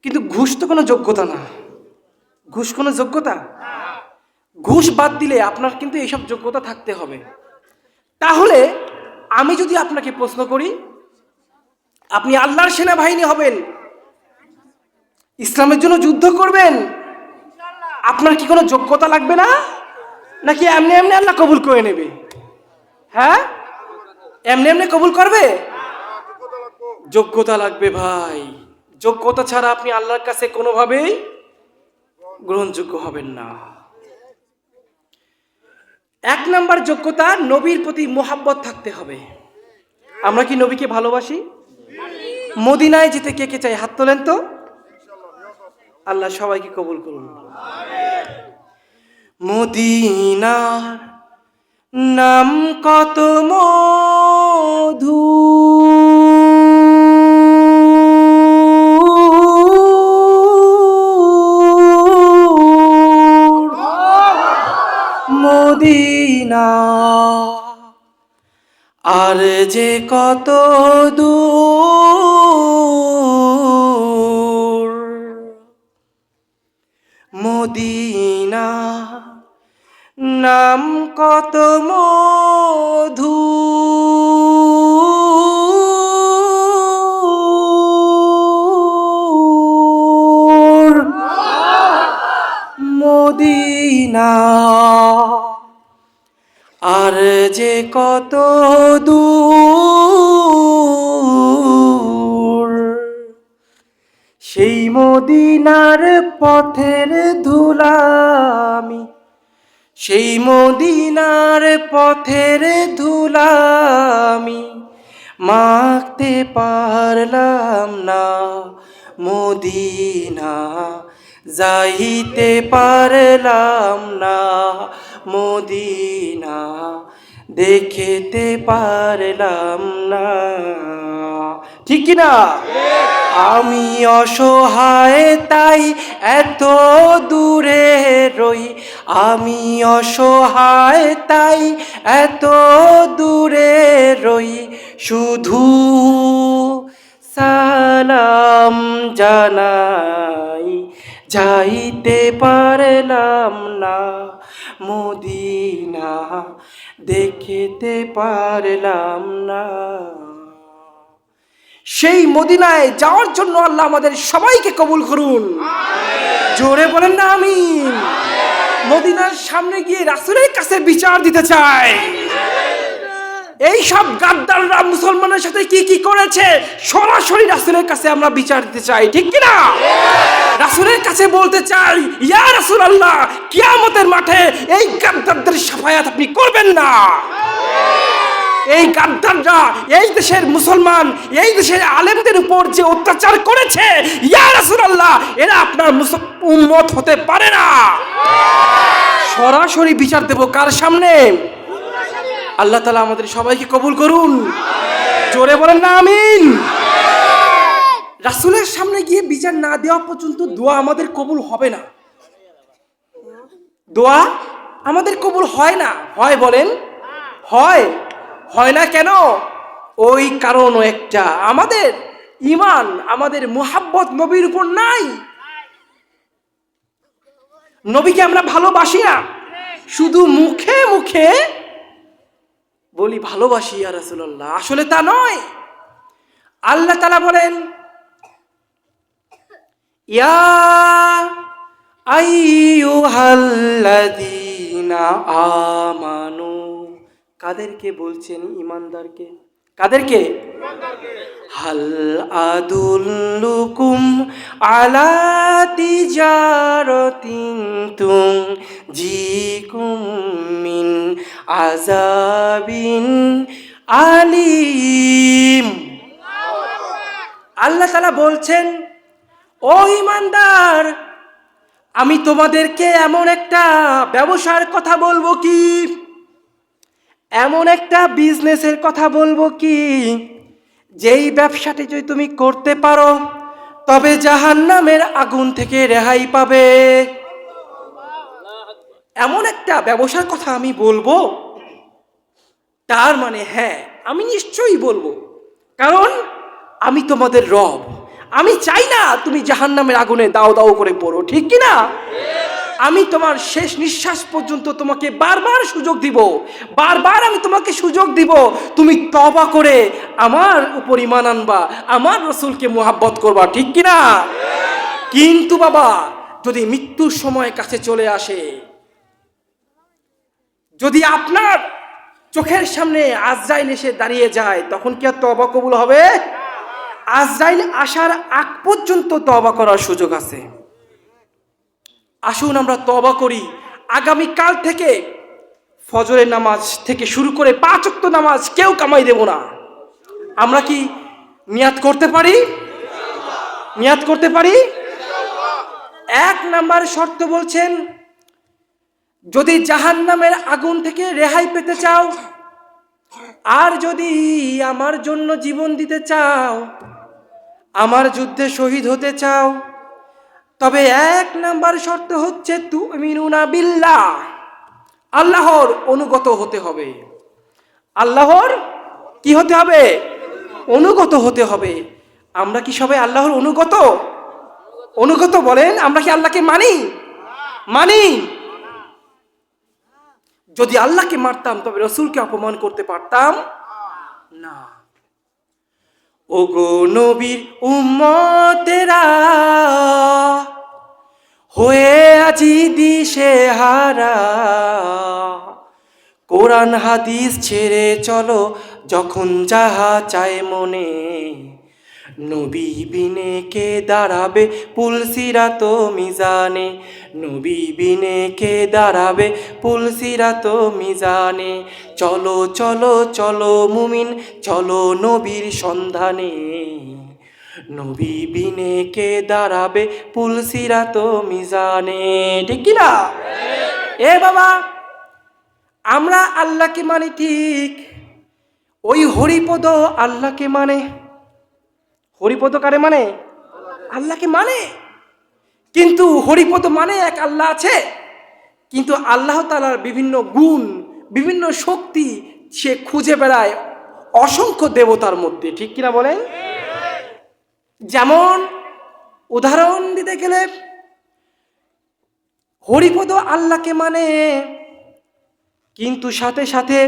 কিন্তু ঘুষ তো কোনো যোগ্যতা না। ঘুষ কোনো যোগ্যতা? ঘুষ বাদ দিলে আপনার কিন্তু এইসব যোগ্যতা থাকতে হবে। তাহলে আমি যদি আপনাকে প্রশ্ন করি, আপনি আল্লাহর সেনাবাহিনী হবেন, ইসলামের জন্য যুদ্ধ করবেন, আপনার কি কোনো যোগ্যতা লাগবে না? নাকি এমনি এমনি আল্লাহ কবুল করে নেবে? হ্যাঁ, এমনি এমনি কবুল করবে? যোগ্যতা লাগবে ভাই। যোগ্যতা ছাড়া আপনি আল্লাহর কাছে কোনোভাবেই গ্রহণযোগ্য হবেন না। এক নাম্বার যোগ্যতা, নবীর প্রতি মোহাব্বত থাকতে হবে। আমরা কি নবীকে ভালোবাসি? মদিনায় যেতে কে কে চাই? হাত তোলেন তো। আল্লাহ সবাইকে কবুল করুন। মদিনার নাম কত মধু, মদিনা আর যে কত দূর, মদিনা নাম কত মধু, মদিনা আর যে কত দূর, সেই মদিনার পথের ধুলামি, সেই মদিনার পথের ধুলামি মাখতে পারলাম না, মদিনা যাইতে পারলাম না, মদিনা দেখতে পারলাম না। ঠিক কিনা? আমি অসহায় তাই এত দূরে রই, আমি অসহায় তাই এত দূরে রই, শুধু সালাম জানাই যাইতে পারলাম না, মদিনা দেখতে পারলাম না। সেই মদিনায় যাওয়ার জন্য আল্লাহ আমাদের সবাইকে কবুল করুন। জোরে বলেন না আমিন। মদিনার সামনে গিয়ে রাসূলের কাছে বিচার দিতে চাই। এই সব গাদ্দাররা মুসলমানের সাথে কি কি করেছে সরাসরি রাসূলের কাছে আমরা বিচার দিতে চাই। ঠিক কি না? রাসূলের কাছে বলতে চাই, ইয়া রাসূলুল্লাহ, কিয়ামতের মাঠে এই গাদ্দারদের শাফায়াত আপনি করবেন না। এই গাদ্দাররা এই দেশের মুসলমান, এই দেশের আলেমদের উপর যে অত্যাচার করেছে, ইয়া রাসূলুল্লাহ, এরা আপনার উম্মত হতে পারে না। সরাসরি বিচার দেব কার সামনে? আল্লাহ তাআলা আমাদের সবাইকে কবুল করুন। জোরে বলেন না আমিন। রাসূলের সামনে গিয়ে বিচার না দেওয়া পর্যন্ত দোয়া আমাদের কবুল হবে না। দোয়া আমাদের কবুল হয় না। হয় বলেন? হয়। হয় না কেন? ওই কারণও একটা, আমাদের ঈমান, আমাদের মুহাব্বত নবীর উপর নাই। নবীকে আমরা ভালোবাসি না, শুধু মুখে মুখে বলি ভালোবাসি ইয়া রাসূলুল্লাহ, আসলে তা নয়। আল্লাহ তাআলা বলেন, ইয়া আইয়ুহাল্লাযীনা আমানু। কাদেরকে বলছেন? ঈমানদারকে। কাদেরকে? হাল আদুল্লুকুম আলা তিজারাতিন তুনজিকুম মিন আযাবিন আলীম। আল্লাহ তাআলা বলছেন, ও ঈমানদার, আমি তোমাদেরকে এমন একটা ব্যবসার কথা বলবো কি, এমন একটা বিজনেসের কথা বলবো কি, যেই ব্যবসাটি যদি তুমি করতে পারো তবে জাহান্নামের আগুন থেকে রেহাই পাবে। এমন একটা ব্যবসার কথা আমি বলবো। তার মানে হ্যাঁ, আমি নিশ্চয়ই বলবো, কারণ আমি তোমাদের রব। আমি চাই না তুমি জাহান্নামের আগুনে দাও দাও করে পড়ো। ঠিক কি না? আমি তোমার শেষ নিঃশ্বাস পর্যন্ত তোমাকে বারবার সুযোগ দিব, বারবার আমি তোমাকে সুযোগ দিব, তুমি তওবা করে আমার উপর ঈমান আনবা, আমার রাসূলকে মুহাব্বত করবা। ঠিক কি না? কিন্তু বাবা, যদি মৃত্যুর সময় কাছে চলে আসে, যদি আপনার চোখের সামনে আজরাইল এসে দাঁড়িয়ে যায়, তখন কি আর তওবা কবুল হবে? আজরাইল আসার আগ পর্যন্ত তওবা করার সুযোগ আছে। আসুন আমরা তওবা করি। আগামী কাল থেকে ফজরের নামাজ থেকে শুরু করে 5 ওয়াক্ত নামাজ কেউ কামাই দেব না। আমরা কি নিয়াত করতে পারি? নিয়াত করতে পারি? 1 নাম্বার শর্ত বলছেন, যদি জাহান্নামের আগুন থেকে রেহাই পেতে চাও, আর যদি আমার জন্য জীবন দিতে চাও, আমার যুদ্ধে শহীদ হতে চাও, তবে 1 নাম্বার শর্ত হচ্ছে তুমিনুনা বিল্লাহ, আল্লাহর অনুগত হতে হবে। আল্লাহর কি হতে হবে? অনুগত হতে হবে। আমরা কি সবাই আল্লাহর অনুগত? অনুগত বলেন, আমরা কি আল্লাহকে মানি? মানি। যদি আল্লাহকে মারতাম তবে রসুলকে অপমান করতে পারতাম না। ওগো নবীর উম্মতেরা, হয়ে আজি দিশে হারা, কোরআন হাদিস ছেড়ে চলো যখন যাহা চায় মনে, নবী বিনে কে দাঁড়াবে পুলসিরাত মিজানে, নবী বিনে কে দাঁড়াবে পুলসিরাত মিজানে। চলো চলো চলো মুমিন, চলো নবীর সন্ধানে, নবী বিনে কে দাঁড়াবে পুলসিরাত মিজানে। ঠিক কি না? এ বাবা, আমরা আল্লাহকে মানি ঠিক, ওই হরিপদ আল্লাহকে মানে। হরিপদ কারে মানে? আল্লাহকে মানে। কিন্তু হরিপদ মানে এক আল্লাহ আছে, কিন্তু আল্লাহ তাআলার বিভিন্ন গুণ, বিভিন্ন শক্তি সে খুঁজে বেড়ায় অসংখ্য দেবতার মধ্যে। ঠিক কিনা বলেন? যেমন উদাহরণ দিতে গেলে, হরিপদ আল্লাহকে মানে, কিন্তু সাথে সাথে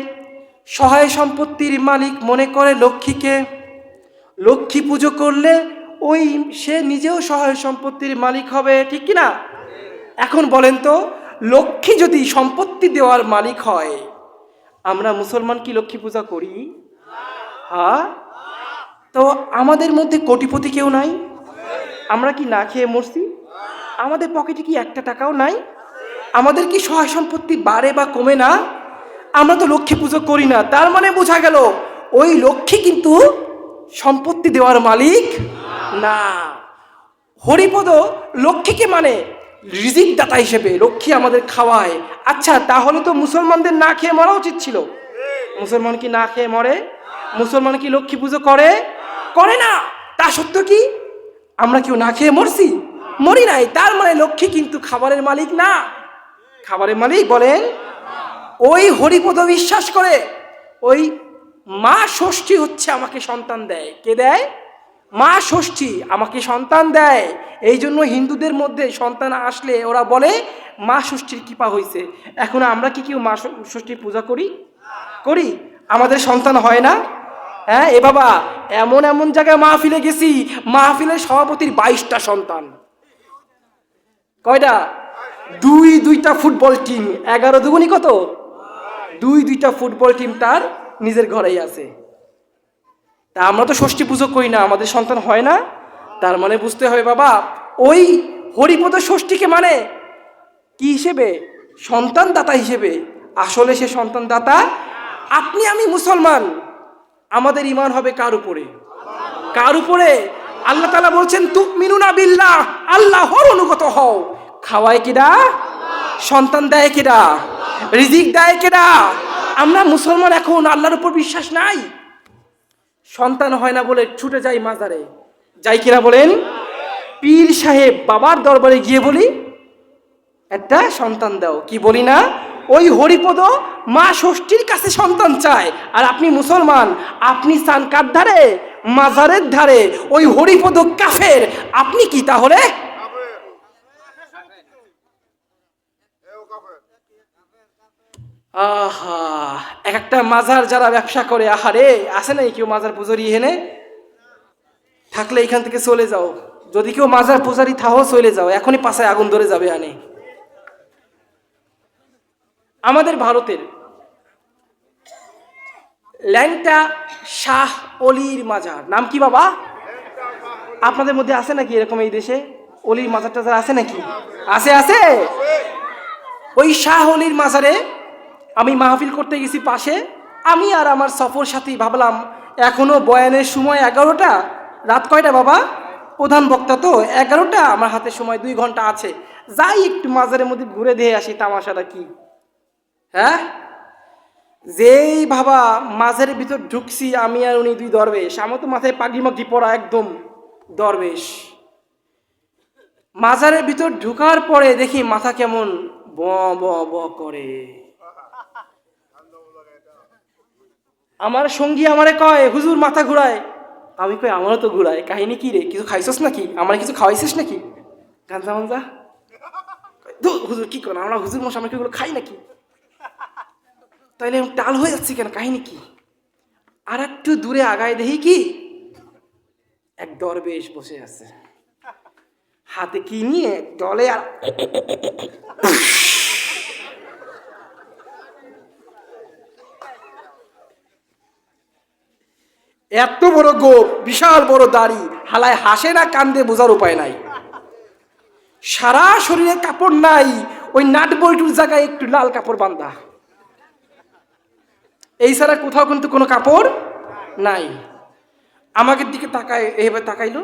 সহায় সম্পত্তির মালিক মনে করে লক্ষ্মীকে। লক্ষ্মী পুজো করলে ওই সে নিজেও সহায় সম্পত্তির মালিক হবে। ঠিক কিনা? এখন বলেন তো, লক্ষ্মী যদি সম্পত্তি দেওয়ার মালিক হয়, আমরা মুসলমান কি লক্ষ্মী পূজা করি? হ্যাঁ। তো আমাদের মধ্যে কোটিপতি কেউ নাই? আমরা কি না খেয়ে মরছি? আমাদের পকেটে কি 1 টাকাও নাই? আমাদের কি সহায় সম্পত্তি বাড়ে বা কমে না? আমরা তো লক্ষ্মী পুজো করি না। তার মানে বোঝা গেল ওই লক্ষ্মী কিন্তু সম্পত্তি দেওয়ার মালিক না। হরিপদ লক্ষ্মীকে মানে রিজিক দাতা হিসেবে, লক্ষ্মী আমাদের খাওয়ায়। আচ্ছা, তাহলে তো মুসলমানদের না খেয়ে মরা উচিত ছিল। মুসলমান কি না খেয়ে মরে? মুসলমান কি লক্ষ্মী পুজো করে? করে না। তা সত্ত্বেও কি আমরা কেউ না খেয়ে মরছি? মরি নাই। তার মানে লক্ষ্মী কিন্তু খাবারের মালিক না। খাবারের মালিক বলেন? ওই হরিপদ বিশ্বাস করে ওই মা ষষ্ঠী হচ্ছে আমাকে সন্তান দেয়। কে দেয়? মা ষষ্ঠী আমাকে সন্তান দেয়। এই জন্য হিন্দুদের মধ্যে সন্তান আসলে ওরা বলে মা ষষ্ঠীর কৃপা হয়েছে। এখন আমরা কি কেউ মা ষষ্ঠীর পূজা করি? করি? আমাদের সন্তান হয় না? হ্যাঁ। এ বাবা, এমন এমন জায়গায় মাহফিলে গেছি, মাহফিলের সভাপতির 22টা সন্তান। কয়টা? 2টা ফুটবল টিম। 11 দুগুনি কত? 2টা ফুটবল টিম তার নিজের ঘরেই আছে। তা আমরা তো ষষ্ঠী পুজো করি না, আমাদের সন্তান হয় না। তার মানে বুঝতে হবে বাবা, ওই হরিপদ ষষ্ঠীকে মানে কি হিসেবে? সন্তান দাতা হিসেবে। আসলে সে সন্তান দাতা। আপনি আমি মুসলমান, আমাদের ঈমান হবে কার উপরে? কার উপরে? আল্লাহ তাআলা বলছেন তুমিনুনা বিল্লাহ, আল্লাহর অনুগত হও। খাওয়ায় কিডা? সন্তান দেয় কিডা? রিজিক দেয় কিডা? আমরা মুসলমান এখন আল্লাহর উপর বিশ্বাস নাই। সন্তান হয় না বলে ছুটে যাই মাজারে। যাই কিনা বলেন? পীর সাহেব বাবার দরবারে গিয়ে বলি একটা সন্তান দাও। কি বলি না? ওই হরিপদ মা ষষ্ঠীর কাছে সন্তান চায়। আর আপনি মুসলমান, আপনি চান কার ধারে? মাজারের ধারে। ওই হরিপদ কাফের, আপনি কি তাহলে? আহা, একটা মাজার যারা ব্যবসা করে, আহারে, আসে নাই কেউ মাজার পূজারি এখানে? থাকলে এখান থেকে চলে যাও। যদি কেউ মাজার পূজারি থাও, চলে যাও, এখনই পাশায় আগুন ধরে যাবে। আনে আমাদের ভারতের ল্যাংটা শাহ অলির মাজার, নাম কি বাবা? আপনাদের মধ্যে আছে নাকি এরকম এই দেশে অলির মাজার টাজার আছে নাকি? আছে, আছে। ওই শাহ অলির মাজারে আমি মাহফিল করতে গেছি পাশে। আমি আর আমার সফর সাথী ভাবলাম এখনো বয়ানের সময় 11টা। রাত কয়টা বাবা? প্রধান বক্তা তো 11টা, আমার হাতে সময় 2 ঘন্টা আছে, যাই একটু মাজারের মধ্যে ঘুরে দিয়ে আসি, তামাশাটা কি? হ্যাঁ, যেই বাবা মাঝের ভিতর ঢুকছি আমি আর উনি 2 দরবেশ, আমার তো মাথায় পাগড়ি মাগড়ি পরা একদম দরবেশ। মাজারের ভিতর ঢুকার পরে দেখি মাথা কেমন ব ব ব করে। আমার সঙ্গী আমারে কয়, হুজুর মাথা ঘুরায়। আমি কই আমারও তো ঘুরায়, কাহিনী কি রে, কিছু খাইছস নাকি, আমার কিছু খাওয়াইছিস নাকি? গাঞ্জা মাঞ্জা? ধুর, হুজুর কি করেন, আমরা হুজুর মশা আমরা কি এগুলো খাই নাকি? তাইলে টাল হয়ে যাচ্ছে কেন, কাহিনী কি? আর একটু দূরে আগায় দেখি কি এক দরবেশ বসে আছে, হাতে কি নিয়ে জলে আর এত বড় গোপ, বিশাল বড় দাড়ি, হালায় হাসে না কান্দে বোঝার উপায় নাই। সারা শরীরে কাপড় নাই, ওই নাট বল্টুর জায়গায় একটু লাল কাপড় বাঁধা, এই ছাড়া কোথাও কিন্তু কোনো কাপড় নাই। আমাকে দিকে তাকায়, এইভাবে তাকাইলো,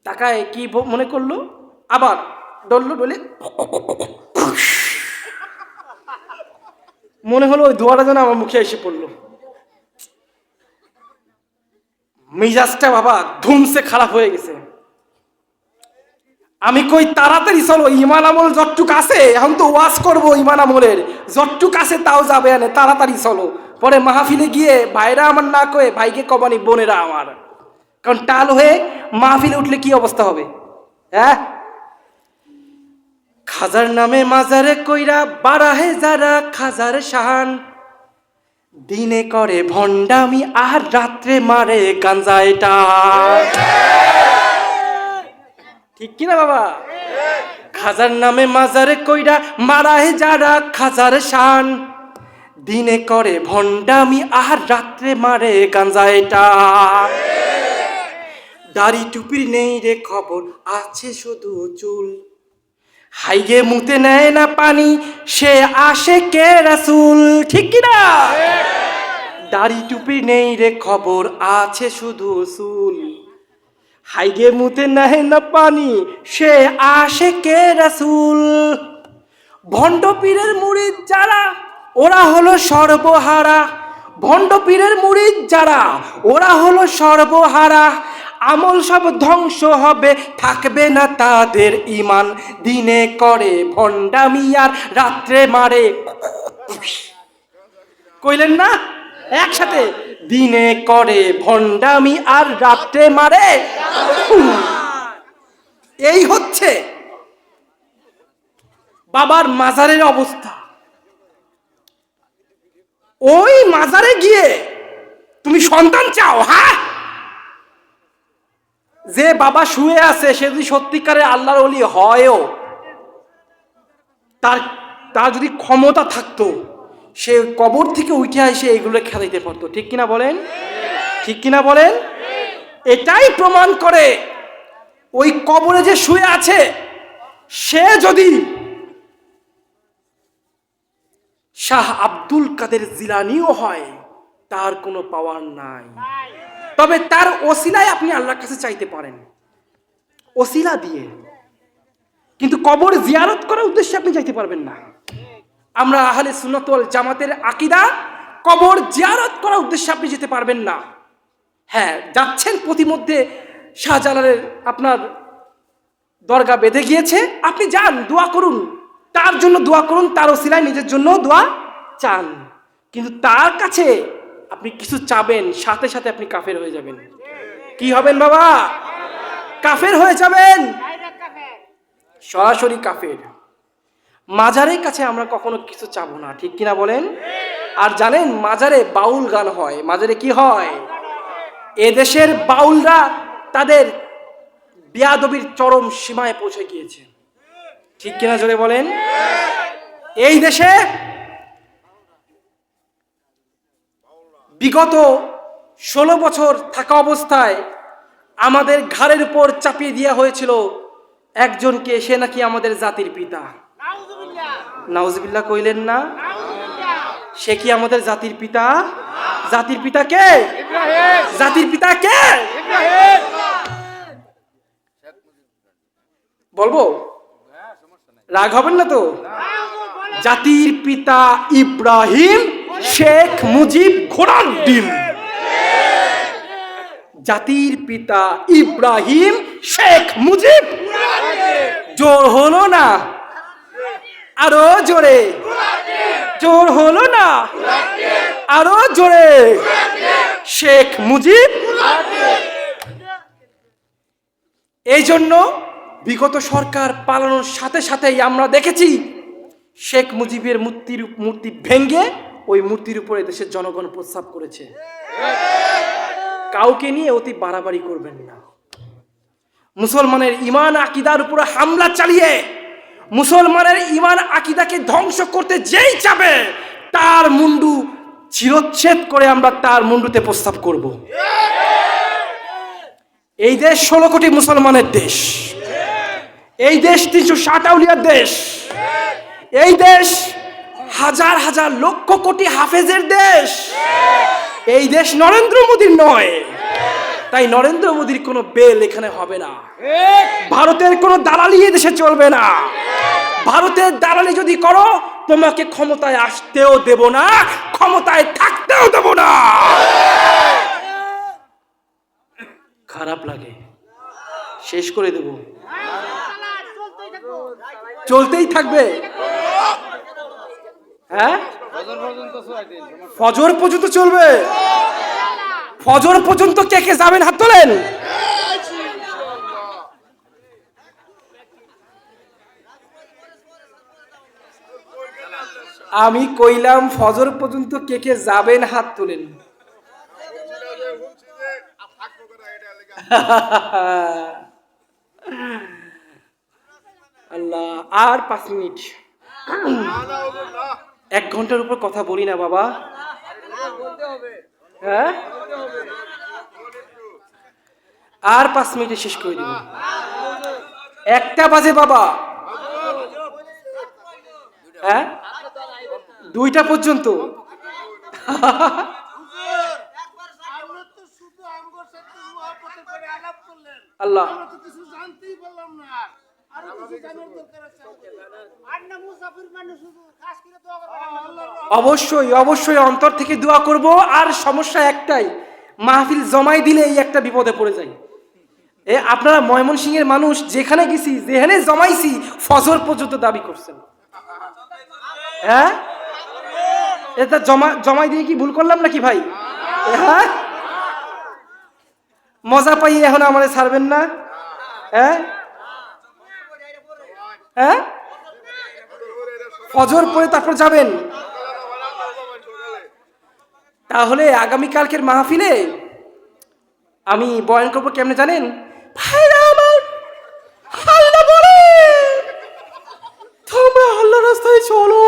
তাকায় কি মনে করলো, আবার ডললো, ডলে মনে হলো ওই ধোয়াটা যেন আমার মুখে এসে পড়লো। মিজাজটা বাবা ধুমসে খারাপ হয়ে গেছে। আমি কই তাড়াতাড়ি চলো, ইমান আমল যতটুক আছে, এখন তো ওয়াজ করবো ইমান আমলের, যতটুক আছে তাও যাবে আনে, তাড়াতাড়ি চলো। পরে মাহফিলে গিয়ে ভাইরা আমার না কয়ে ভাইকে কবানি বোনেরা আমার, কারণ টাল হয়ে মাহফিলে উঠলে কি অবস্থা হবে? হ্যাঁ, খাজার নামে মাজারে কইরা বাড়াহে যারা খাজার শাহান, দিনে করে ভণ্ডামি আর রাত্রে মারে গাঞ্জায় টান। ঠিক কিনা বাবা? খাজার নামে মাজারে কইরা মারাহে যারা খাজার শান, দিনে করে ভণ্ডামি আর রাত্রে মারে গাঞ্জায় টান। দাড়ি টুপির নেই রে খবর, আছে শুধু চুল, হাইগে মুতে নেয় না পানি, সে আসে কে রাসূল। ঠিক কিনা? দাড়ি টুপি নেই রে খবর, আছে শুধু চুল, হাইগে মুতে নেয় না পানি, সে আসে কে রাসূল। ভণ্ড পীরের মুরিদ যারা, ওরা হলো সর্বহারা, ভণ্ড পীরের মুরিদ যারা, ওরা হলো সর্বহারা, আমল সব ধ্বংস হবে, থাকবে না তাদের ঈমান, দিনে করে ভণ্ডামি আর রাত্রে মারে। কইলেন না একসাথে? দিনে করে ভণ্ডামি আর রাত্রে মারে। এই হচ্ছে বাবার মাজারের অবস্থা। ওই মাজারে গিয়ে তুমি সন্তান চাও? হ্যাঁ, যে বাবা শুয়ে আছে সে যদি সত্যিকারের আল্লাহর ওলি হয়ও, তার যদি ক্ষমতা থাকতো, সে কবর থেকে উঠে এসে এগুলো খেলাইতে পারতো। ঠিক কিনা বলেন? ঠিক কিনা বলেন? এটাই প্রমাণ করে ওই কবরে যে শুয়ে আছে সে যদি শাহ আব্দুল কাদের জিলানিও হয়, তার কোনো পাওয়ার নাই। তবে তার ওসিলায় আপনি আল্লাহর কাছে চাইতে পারেন, ওসিলা দিয়ে, কিন্তু কবর জিয়ারত করার উদ্দেশ্যে আপনি চাইতে পারবেন না। আমরা আহলে সুন্নাত ওয়াল জামাতের আকীদা, কবর জিয়ারত করার উদ্দেশ্যে আপনি যেতে পারবেন না। হ্যাঁ, যাচ্ছেন প্রতিমধ্যে শাহজালালের আপনার দরগা বেঁধে গিয়েছে, আপনি যান, দোয়া করুন, তার জন্য দোয়া করুন, তার ওসিলায় নিজের জন্য দোয়া চান, কিন্তু তার কাছে আপনি কিছু চাবেন, সাথে সাথে আপনি কাফের হয়ে যাবেন। কি হবেন বাবা? কাফের হয়ে যাবেন, সরাসরি কাফের। মাজারের কাছে আমরা কখনো কিছু চাবো না। ঠিক কিনা বলেন? আর জানেন মাজারে বাউল গান হয়। মাজারে কি হয়? এদেশের বাউলরা তাদের বেয়াদবির চরম সীমায় পৌঁছে গিয়েছে। ঠিক কিনা জোরে বলেন? এই দেশে বিগত 16 বছর থাকা অবস্থায় আমাদের ঘাড়ের উপর চাপিয়ে দেওয়া হয়েছিল একজনকে, সে নাকি আমাদের জাতির পিতা। নাউজুবিল্লাহ কইলেন না? সে কি আমাদের জাতির পিতা? জাতির পিতা কে? জাতির পিতা কে? বলবো, রাগ হবেন না তো? জাতির পিতা ইব্রাহিম, শেখ মুজিব ঘোড়ার ডিম। জাতির পিতা ইব্রাহিম, শেখ মুজিব। জোর হলো না? আরো জোরে। জোর হলো না? আরো জোরে। শেখ মুজিব। এই জন্য বিগত সরকার পালানোর সাথে সাথেই আমরা দেখেছি শেখ মুজিবের মূর্তি ভেঙ্গে ওই মূর্তির উপরে দেশের জনগণ প্রস্তাব করেছে। কাউকে নিয়ে অতি বাড়াবাড়ি করবেন না। মুসলমানের ইমান আকিদার উপরে হামলা চালিয়ে মুসলমানের ইমান আকিদাকে ধ্বংস করতে যেই চাবে তার মুন্ডু চিরচ্ছেদ করে আমরা তার মুন্ডুতে প্রস্তাব করব। এই দেশ 16 কোটি মুসলমানের দেশ। এই দেশ 360 আউলিয়ার দেশ। এই দেশ হাজার হাজার লক্ষ কোটি হাফেজের দেশ। এই দেশ নরেন্দ্র মোদীর নয়। তাই নরেন্দ্র মোদীর কোনো বেল এখানে হবে না। ভারতের কোনো দালালি এ দেশে চলবে না। ভারতের দালালি যদি করো তোমাকে ক্ষমতায় আসতেও দেব না, ক্ষমতায় থাকতেও দেব না। খারাপ লাগে, শেষ করে দেব। চলতেই থাকবে। হ্যাঁ, ফজর পর্যন্ত চলবে। ফজর পর্যন্ত কে কে যাবেন হাত তোলেন। আমি কইলাম ফজর পর্যন্ত কে কে যাবেন হাত তোলেন। আল্লাহ, আর 5 মিনিট। 1 ঘন্টার উপর কথা বলি না বাবা। হ্যাঁ, আর 5 মিনিটে শেষ করে দিব। 1টা বাজে বাবা। হ্যাঁ, 2টা পর্যন্ত। আল্লাহ, অবশ্যই অবশ্যই অন্তর থেকে দোয়া করব। আর সমস্যা একটাই, মাহফিল জমাই দিলে এই একটা বিপদে পড়ে যাই। আপনারা ময়মনসিংহের মানুষ, যেখানে গেছি যেখানে জমাইছি ফজর পর্যন্ত দাবি করছেন। হ্যাঁ, এটা জমাই দিয়ে কি ভুল করলাম নাকি ভাই? হ্যাঁ, মজা পাই এখন আমাদের ছাড়বেন না? হ্যাঁ হ্যাঁ, ফজর পরে তারপর যাবেন। তাহলে আগামীকালকের মাহফিলে আমি বয়ান করবো কেমনে জানেন? ভাইরা আমার, আল্লাহ বলে তোমরা আল্লাহর রাস্তায় চলো।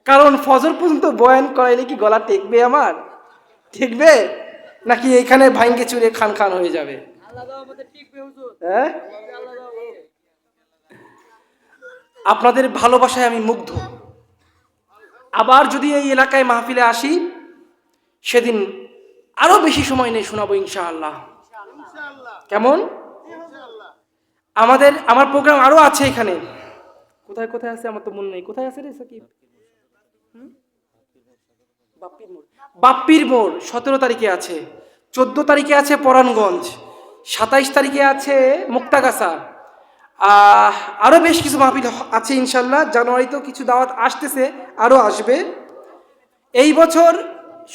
কারণ ফজর পর্যন্ত বয়ান করাইলে কি গলা টেকবে আমার? ঠেকবে নাকি এইখানে ভাঙ্গে চুরে খান খান হয়ে যাবে? হ্যাঁ, আপনাদের ভালোবাসায় আমি মুগ্ধ। আবার যদি এই এলাকায় মাহফিলে আসি সেদিন আরো বেশি সময় নেই শোনাবো ইনশাআল্লাহ। কেমন? আমার প্রোগ্রাম আরো আছে এখানে। কোথায় কোথায় আছে আমার তো মনে নেই। কোথায় আছে রে সাকিব? বাপ্পির মোড় 17 তারিখে আছে, 14 তারিখে আছে পরাণগঞ্জ, 27 তারিখে আছে মুক্তাগাছা। আরো বেশ কিছু মাহফিল আছে ইনশাল্লাহ। জানুয়ারিতেও কিছু দাওয়াত আসতেছে, আরো আসবে। এই বছর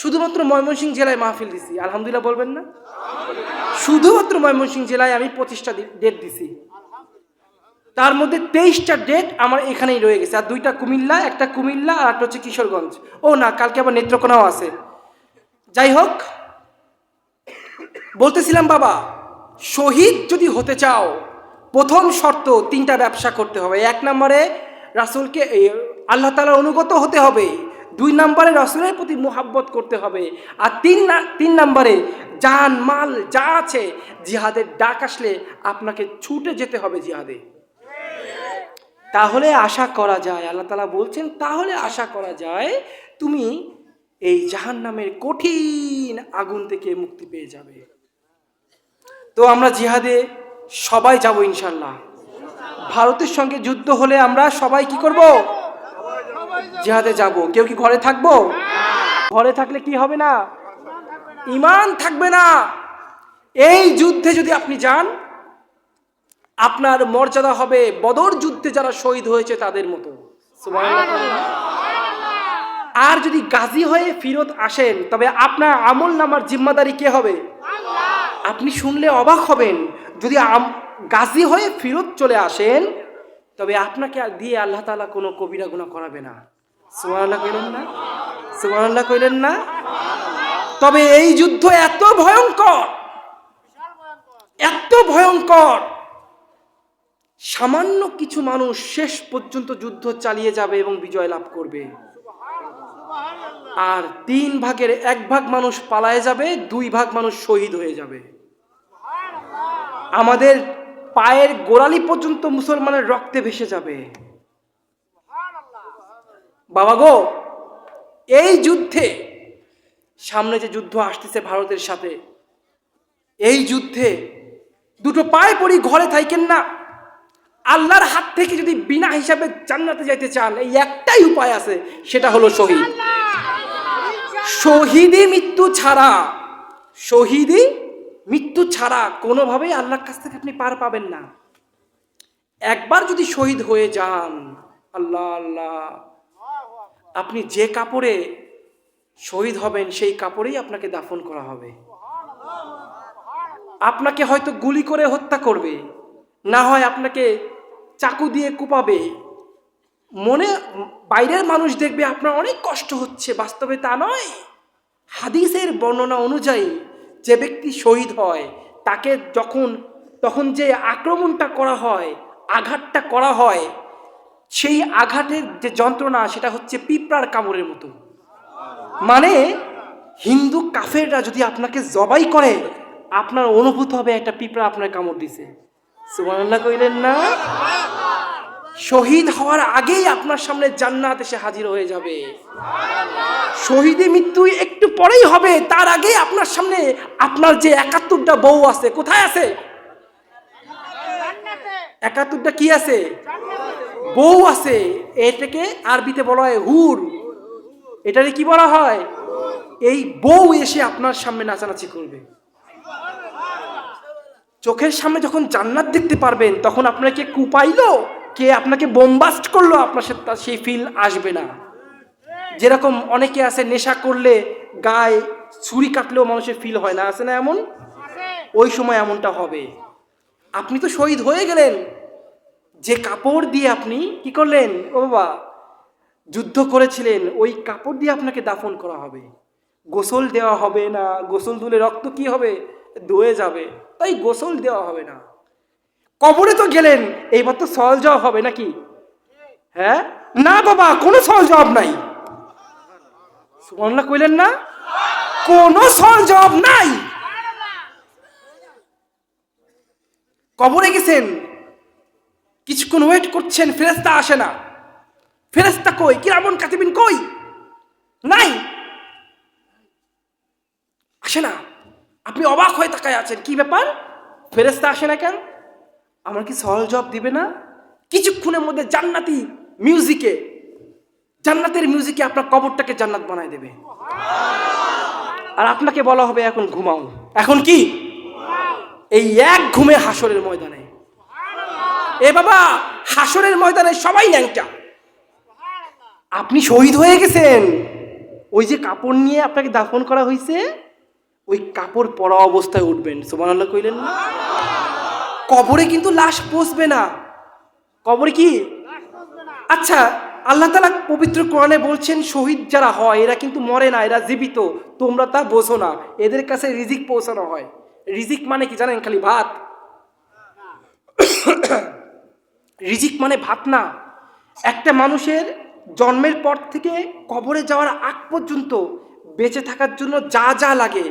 শুধুমাত্র ময়মনসিংহ জেলায় মাহফিল দিছি, আলহামদুলিল্লাহ বলবেন না? শুধুমাত্র ময়মনসিংহ জেলায় আমি 25টা ডেট দিছি। তার মধ্যে 23টা ডেট আমার এখানেই রয়ে গেছে। আর 2টা কুমিল্লা, একটা কুমিল্লা আর একটা হচ্ছে কিশোরগঞ্জ। ও না, কালকে আবার নেত্রকোনাও আছে। যাই হোক, বলতেছিলাম বাবা, শহীদ যদি হতে চাও প্রথম শর্ত 3টা ব্যবসা করতে হবে। 1 নম্বরে রাসূলকে, আল্লাহ তাআলার অনুগত হতে হবে। 2 নম্বরে রাসূলের প্রতি মুহাব্বত করতে হবে। আর 3 নম্বরে জান মাল যা আছে জিহাদের ডাক আসলে আপনাকে ছুটে যেতে হবে জিহাদে। তাহলে আশা করা যায়, আল্লাহ তাআলা বলছেন তাহলে আশা করা যায় তুমি এই জাহান্নামের কঠিন আগুন থেকে মুক্তি পেয়ে যাবে। তো আমরা জিহাদে সবাই যাব ইনশাল্লাহ। ভারতের সঙ্গে যুদ্ধ হলে আমরা সবাই কি করব? জিহাদে যাব। কেউ কি ঘরে থাকবো? ঘরে থাকলে কি হবে না? ঈমান থাকবে না। এই যুদ্ধে যদি আপনি যান, আপনার মর্যাদা হবে বদর যুদ্ধে যারা শহীদ হয়েছে তাদের মতো। সুবহানাল্লাহ। আর যদি গাজী হয়ে ফিরত আসেন, তবে আপনার আমল নামার জিম্মাদারি কে হবে? আপনি শুনলে অবাক হবেন, যদি গাজী হয়ে ফিরত চলে আসেন, তবে আপনাকে দিয়ে আল্লাহ তাআলা কোনো কবিরা গুনাহ করাবে না। সুবহানাল্লাহ কইলেন না? সুবহানাল্লাহ কইলেন না? তবে এই যুদ্ধ এত ভয়ঙ্কর, এত ভয়ঙ্কর, সামান্য কিছু মানুষ শেষ পর্যন্ত যুদ্ধ চালিয়ে যাবে এবং বিজয় লাভ করবে। আর 3 ভাগের 1 ভাগ মানুষ পালায়ে যাবে, 2 ভাগ মানুষ শহীদ হয়ে যাবে। আমাদের পায়ের গোড়ালি পর্যন্ত মুসলমানের রক্তে ভেসে যাবে। বাবা গো, এই যুদ্ধে, সামনে যে যুদ্ধ আসতেছে ভারতের সাথে, এই যুদ্ধে দুটো পায়ে পড়ি, ঘরে থাকেন না। আল্লাহর হাত থেকে যদি বিনা হিসাবে জান্নাতে যাইতে চান, এই একটাই উপায় আছে, সেটা হলো শহীদ। শহীদি মৃত্যু ছাড়া, শহীদি মৃত্যু ছাড়া কোনোভাবেই আল্লাহর কাছ থেকে আপনি পার পাবেন না। একবার যদি শহীদ হয়ে যান, আল্লাহ আল্লাহ, আপনি যে কাপড়ে শহীদ হবেন সেই কাপড়েই আপনাকে দাফন করা হবে। আপনাকে হয়তো গুলি করে হত্যা করবে, না হয় আপনাকে চাকু দিয়ে কুপাবে। বাইরের মানুষ দেখবে আপনার অনেক কষ্ট হচ্ছে, বাস্তবে তা নয়। হাদিসের বর্ণনা অনুযায়ী যে ব্যক্তি শহীদ হয়, তাকে তখন যে আক্রমণটা করা হয়, আঘাতটা করা হয়, সেই আঘাতের যে যন্ত্রণা, সেটা হচ্ছে পিঁপড়ার কামড়ের মতো। মানে হিন্দু কাফেররা যদি আপনাকে জবাই করে, আপনার অনুভূত হবে একটা পিঁপড়া আপনার কামড় দিছে। সুবহানাল্লাহ কইলেন না? শহীদ হওয়ার আগেই আপনার সামনে জান্নাত এসে হাজির হয়ে যাবে। শহীদে মৃত্যু একটু পরেই হবে, তার আগেই আপনার সামনে আপনার যে 71টা বউ আছে, কোথায় আছে? 71টা কি আছে? বউ আছে। এটাকে আরবিতে বলা হয় হুর। এটারে কি বলা হয়? এই বউ এসে আপনার সামনে নাচানাচি করবে। চোখের সামনে যখন জান্নাত দেখতে পারবেন, তখন আপনাকে কুপাইলো, কে আপনাকে বোমবাস্ট করলো, আপনার সাথে সেই ফিল আসবে না। যেরকম অনেকে আছে নেশা করলে গায়ে ছুরি কাটলেও মানুষের ফিল হয় না, আছে না এমন? ওই সময় এমনটা হবে। আপনি তো শহীদ হয়ে গেলেন, যে কাপড় দিয়ে আপনি কি করলেন, ও বাবা, যুদ্ধ করেছিলেন, ওই কাপড় দিয়ে আপনাকে দাফন করা হবে। গোসল দেওয়া হবে না। গোসল দিলে রক্ত কি হবে? ধুয়ে যাবে, তাই গোসল দেওয়া হবে না। কবরে তো গেলেন, এইবার তো সওয়াল জবাব হবে নাকি? হ্যাঁ না বাবা, কোনো সওয়াল জবাব নাই। সুবহানাল্লাহ কইলেন না? কোনো সওয়াল জবাব নাই। কবরে গেছেন, কিছুক্ষণ ওয়েট করছেন, ফেরেশতা আসে না। ফেরেশতা কই? কিরামান কাতিবিন কই? নাই, আসে না। আপনি অবাক হয়ে তাকায় আছেন, কি ব্যাপার, ফেরেশতা আসে না কেন? আমার কি সওয়াল জবাব দিবে না? কিছুক্ষণের মধ্যে জান্নাতের মিউজিকে আপনার কবরটাকে জান্নাত বানায় দেবে। আর আপনাকে বলা হবে এখন ঘুমাও। এখন কি? এই এক ঘুমে হাসরের ময়দানে। এ বাবা, হাসরের ময়দানে সবাই ন্যাংটা। আপনি শহীদ হয়ে গেছেন, ওই যে কাপড় নিয়ে আপনাকে দাফন করা হয়েছে, ওই কাপড় পরা অবস্থায় উঠবেন। সুবহানাল্লাহ কইলেন না? কবরে কিন্তু লাশ পচবে না। কবরে কি? আচ্ছা, আল্লাহ তাআলা পবিত্র কোরআনে বলছেন শহীদ যারা হয় এরা কিন্তু মরে না, এরা জীবিত। তোমরা তা বোঝো না। এদের কাছে রিজিক পৌঁছানো হয়। রিজিক মানে কি জানেন? খালি ভাত। রিজিক মানে ভাত না। একটা মানুষের জন্মের পর থেকে কবরে যাওয়ার আগ পর্যন্ত বেঁচে থাকার জন্য যা যা লাগে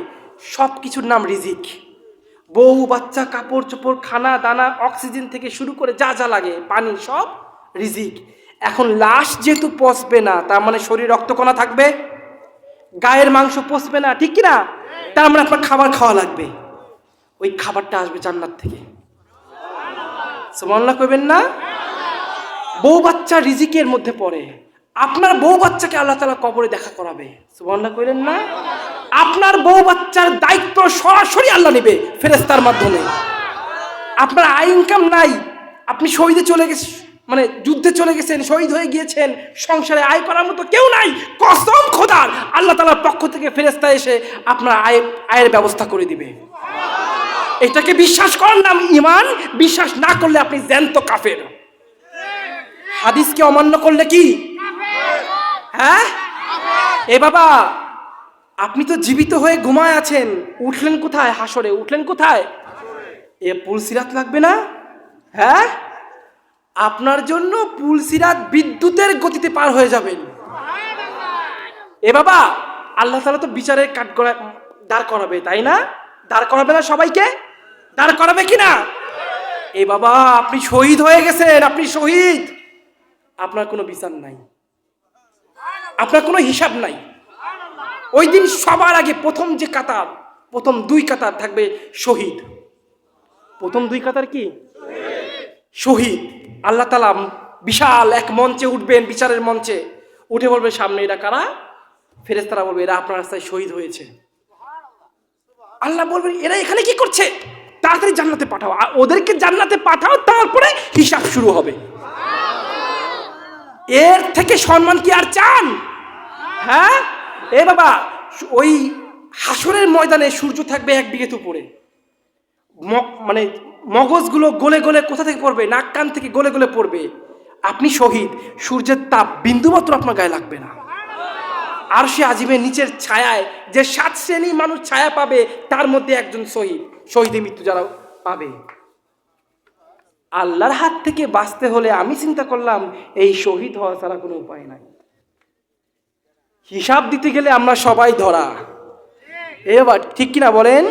সব কিছুর নাম রিজিক। বউ বাচ্চা, কাপড় চোপড়, খানা দানা, অক্সিজেন থেকে শুরু করে যা যা লাগে, পানি, সব রিজিক। এখন লাশ যেহেতু পচবে না, তার মানে শরীর রক্তকণা থাকবে। গায়ের মাংস পচবে না, ঠিক কিনা? তার মানে আপনার খাবার খাওয়া লাগবে, ওই খাবারটা আসবে জান্নাত থেকে। সুবহানাল্লাহ কইবেন না? বউ বাচ্চা রিজিকের মধ্যে পড়ে, আপনার বউ বাচ্চাকে আল্লাহ তাআলা কবরে দেখা করাবে। সুবহানাল্লাহ কইলেন না? আপনার বউ বাচ্চার দায়িত্ব সরাসরি আল্লাহ নেবে ফেরেশতার মাধ্যমে। আপনার আয় ইনকাম নাই, আপনি শহীদে চলে গেছেন, মানে যুদ্ধে চলে গেছেন, শহীদ হয়ে গিয়েছেন, সংসারে আয় করার মতো কেউ নাই, কসম খোদার আল্লাহ তাআলার পক্ষ থেকে ফেরেশতা এসে আপনার আয়ের ব্যবস্থা করে দিবে। এটাকে বিশ্বাস করার নাম ঈমান, বিশ্বাস না করলে আপনি জ্যান্ত কাফের। হাদিসকে অমান্য করলে কি? হ্যাঁ এ বাবা, আপনি তো জীবিত হয়ে ঘুমায় আছেন, উঠলেন কোথায়? হাসরে উঠলেন কোথায়? এ পুলসিরাত লাগবে না? হ্যাঁ, আপনার জন্য পুলসিরাত বিদ্যুতের গতিতে পার হয়ে যাবেন। এ বাবা, আল্লাহ তাআলা তো বিচারের কাঠগড়ায় দাঁড় করাবে, তাই না? দাঁড় করাবে না? সবাইকে দাঁড় করাবে কিনা? এ বাবা, আপনি শহীদ হয়ে গেছেন, আপনি শহীদ, আপনার কোনো বিচার নাই, আপনার কোনো হিসাব নাই। ওই দিন সবার আগে প্রথম যে কাতার, প্রথম 2 কাতার থাকবে শহীদ। প্রথম 2 কাতার কি? শহীদ। আল্লাহ তাআলা বিশাল এক মঞ্চে উঠবেন, বিচারের মঞ্চে উঠে বলবে, সামনে এরা কারা? ফেরেশতারা বলবে, এরা আপনার রাস্তায় শহীদ হয়েছে। আল্লাহ বলবেন, এরা এখানে কি করছে? তাড়াতাড়ি জান্নাতে পাঠাও, আর ওদেরকে জান্নাতে পাঠাও, তারপরে হিসাব শুরু হবে। এর থেকে সম্মান কি আর চান? হ্যাঁ এ বাবা, ওই হাসরের ময়দানে সূর্য থাকবে 1 বিঘত উপরে, মানে মগজগুলো গলে গলে কোথা থেকে পড়বে? নাক কান থেকে গলে গলে পড়বে। আপনি শহীদ, সূর্যের তাপ বিন্দুমাত্র আপনার গায়ে লাগবে না। আরশে আজিমের নিচের ছায়ায় যে 7 শ্রেণী মানুষ ছায়া পাবে, তার মধ্যে একজন শহীদ, শহীদের মৃত্যু যারা পাবে। আল্লাহর হাত থেকে বাঁচতে হলে আমি চিন্তা করলাম, এই শহীদ হওয়া ছাড়া কোনো উপায় নাই। হিসাব দিতে গেলে আমরা সবাই ধরা, এবার ঠিক কিনা বলেন?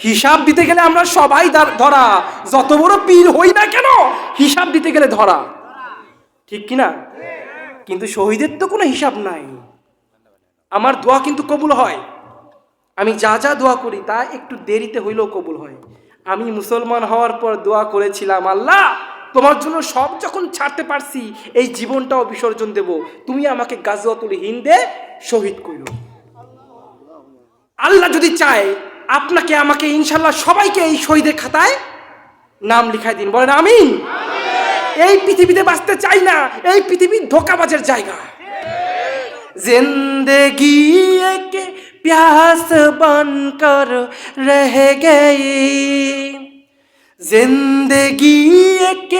হিসাব দিতে গেলে আমরা সবাই ধরা, যত বড় পীর হই না কেন, হিসাব দিতে গেলে ধরা, ঠিক কিনা? কিন্তু শহীদের তো কোনো হিসাব নাই। আমার দোয়া কিন্তু কবুল হয়, আমি যা যা দোয়া করি তা একটু দেরিতে হইলেও কবুল হয়। আমি মুসলমান হওয়ার পর দোয়া করেছিলাম, আল্লাহ তোমার জন্য সব যখন ছাড়তে পারছি, এই জীবনটাও বিসর্জন দেব, তুমি আমাকে গাজওয়াতুল হিন্দে শহীদ করো। আল্লাহ যদি চায়, আপনাকে আমাকে ইনশাল্লাহ সবাইকে এই শহীদের খাতায় নাম লিখাই দিন, বলেন আমিন। এই পৃথিবীতে বাঁচতে চাই না, এই পৃথিবী ধোঁকাবাজের জায়গা। जिंदगी एक प्यास बनकर रह गई, जिंदगी एक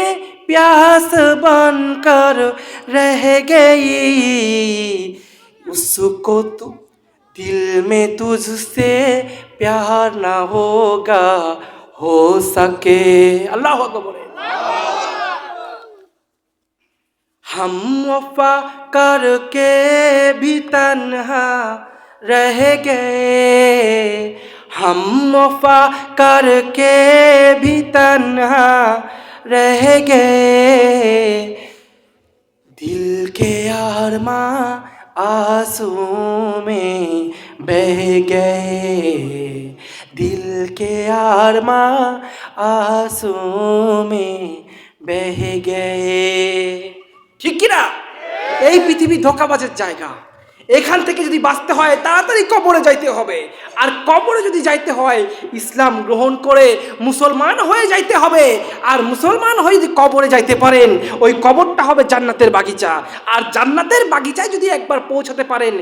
प्यास बनकर रह गई, उसको तू दिल में तुझसे प्यार ना होगा हो सके। अल्लाह अकबर। हम वफा करके भी तन्हा रह गए, हम वफा करके भी तन्हा रह गए, दिल के अरमां आंसू में बह गए, दिल के अरमां आंसू में बह गए। ঠিক কিনা? এই পৃথিবী ধোঁকাবাজের জায়গা, এখান থেকে যদি বাঁচতে হয় তাড়াতাড়ি কবরে যাইতে হবে, আর কবরে যদি যাইতে হয় ইসলাম গ্রহণ করে মুসলমান হয়ে যাইতে হবে। আর মুসলমান হয়ে যদি কবরে যাইতে পারেন, ওই কবরটা হবে জান্নাতের বাগিচা, আর জান্নাতের বাগিচায় যদি একবার পৌঁছাতে পারেন,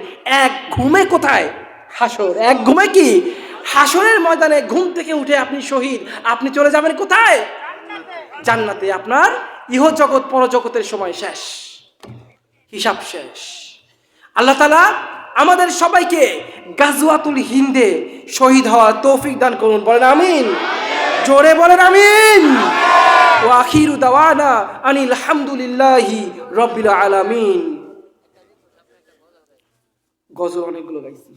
এক ঘুমে কোথায়? হাসর। এক ঘুমে কি? হাসরের ময়দানে ঘুম থেকে উঠে আপনি শহীদ, আপনি চলে যাবেন কোথায়? জান্নাতে। আপনার ইহজগৎ পরজগতের সময় শেষ, হিসাব শেষ। আল্লাহ তাআলা আমাদের সবাইকে গাজওয়াতুল হিন্দে শহীদ হওয়ার তৌফিক দান করুন, বলেন আমিন। জোরে বলেন আমিন। ওয়া আখিরু দাওয়ানা আনিল হামদুলিল্লাহি রাব্বিল আলামিন। গজল অনেকগুলো গাইছি।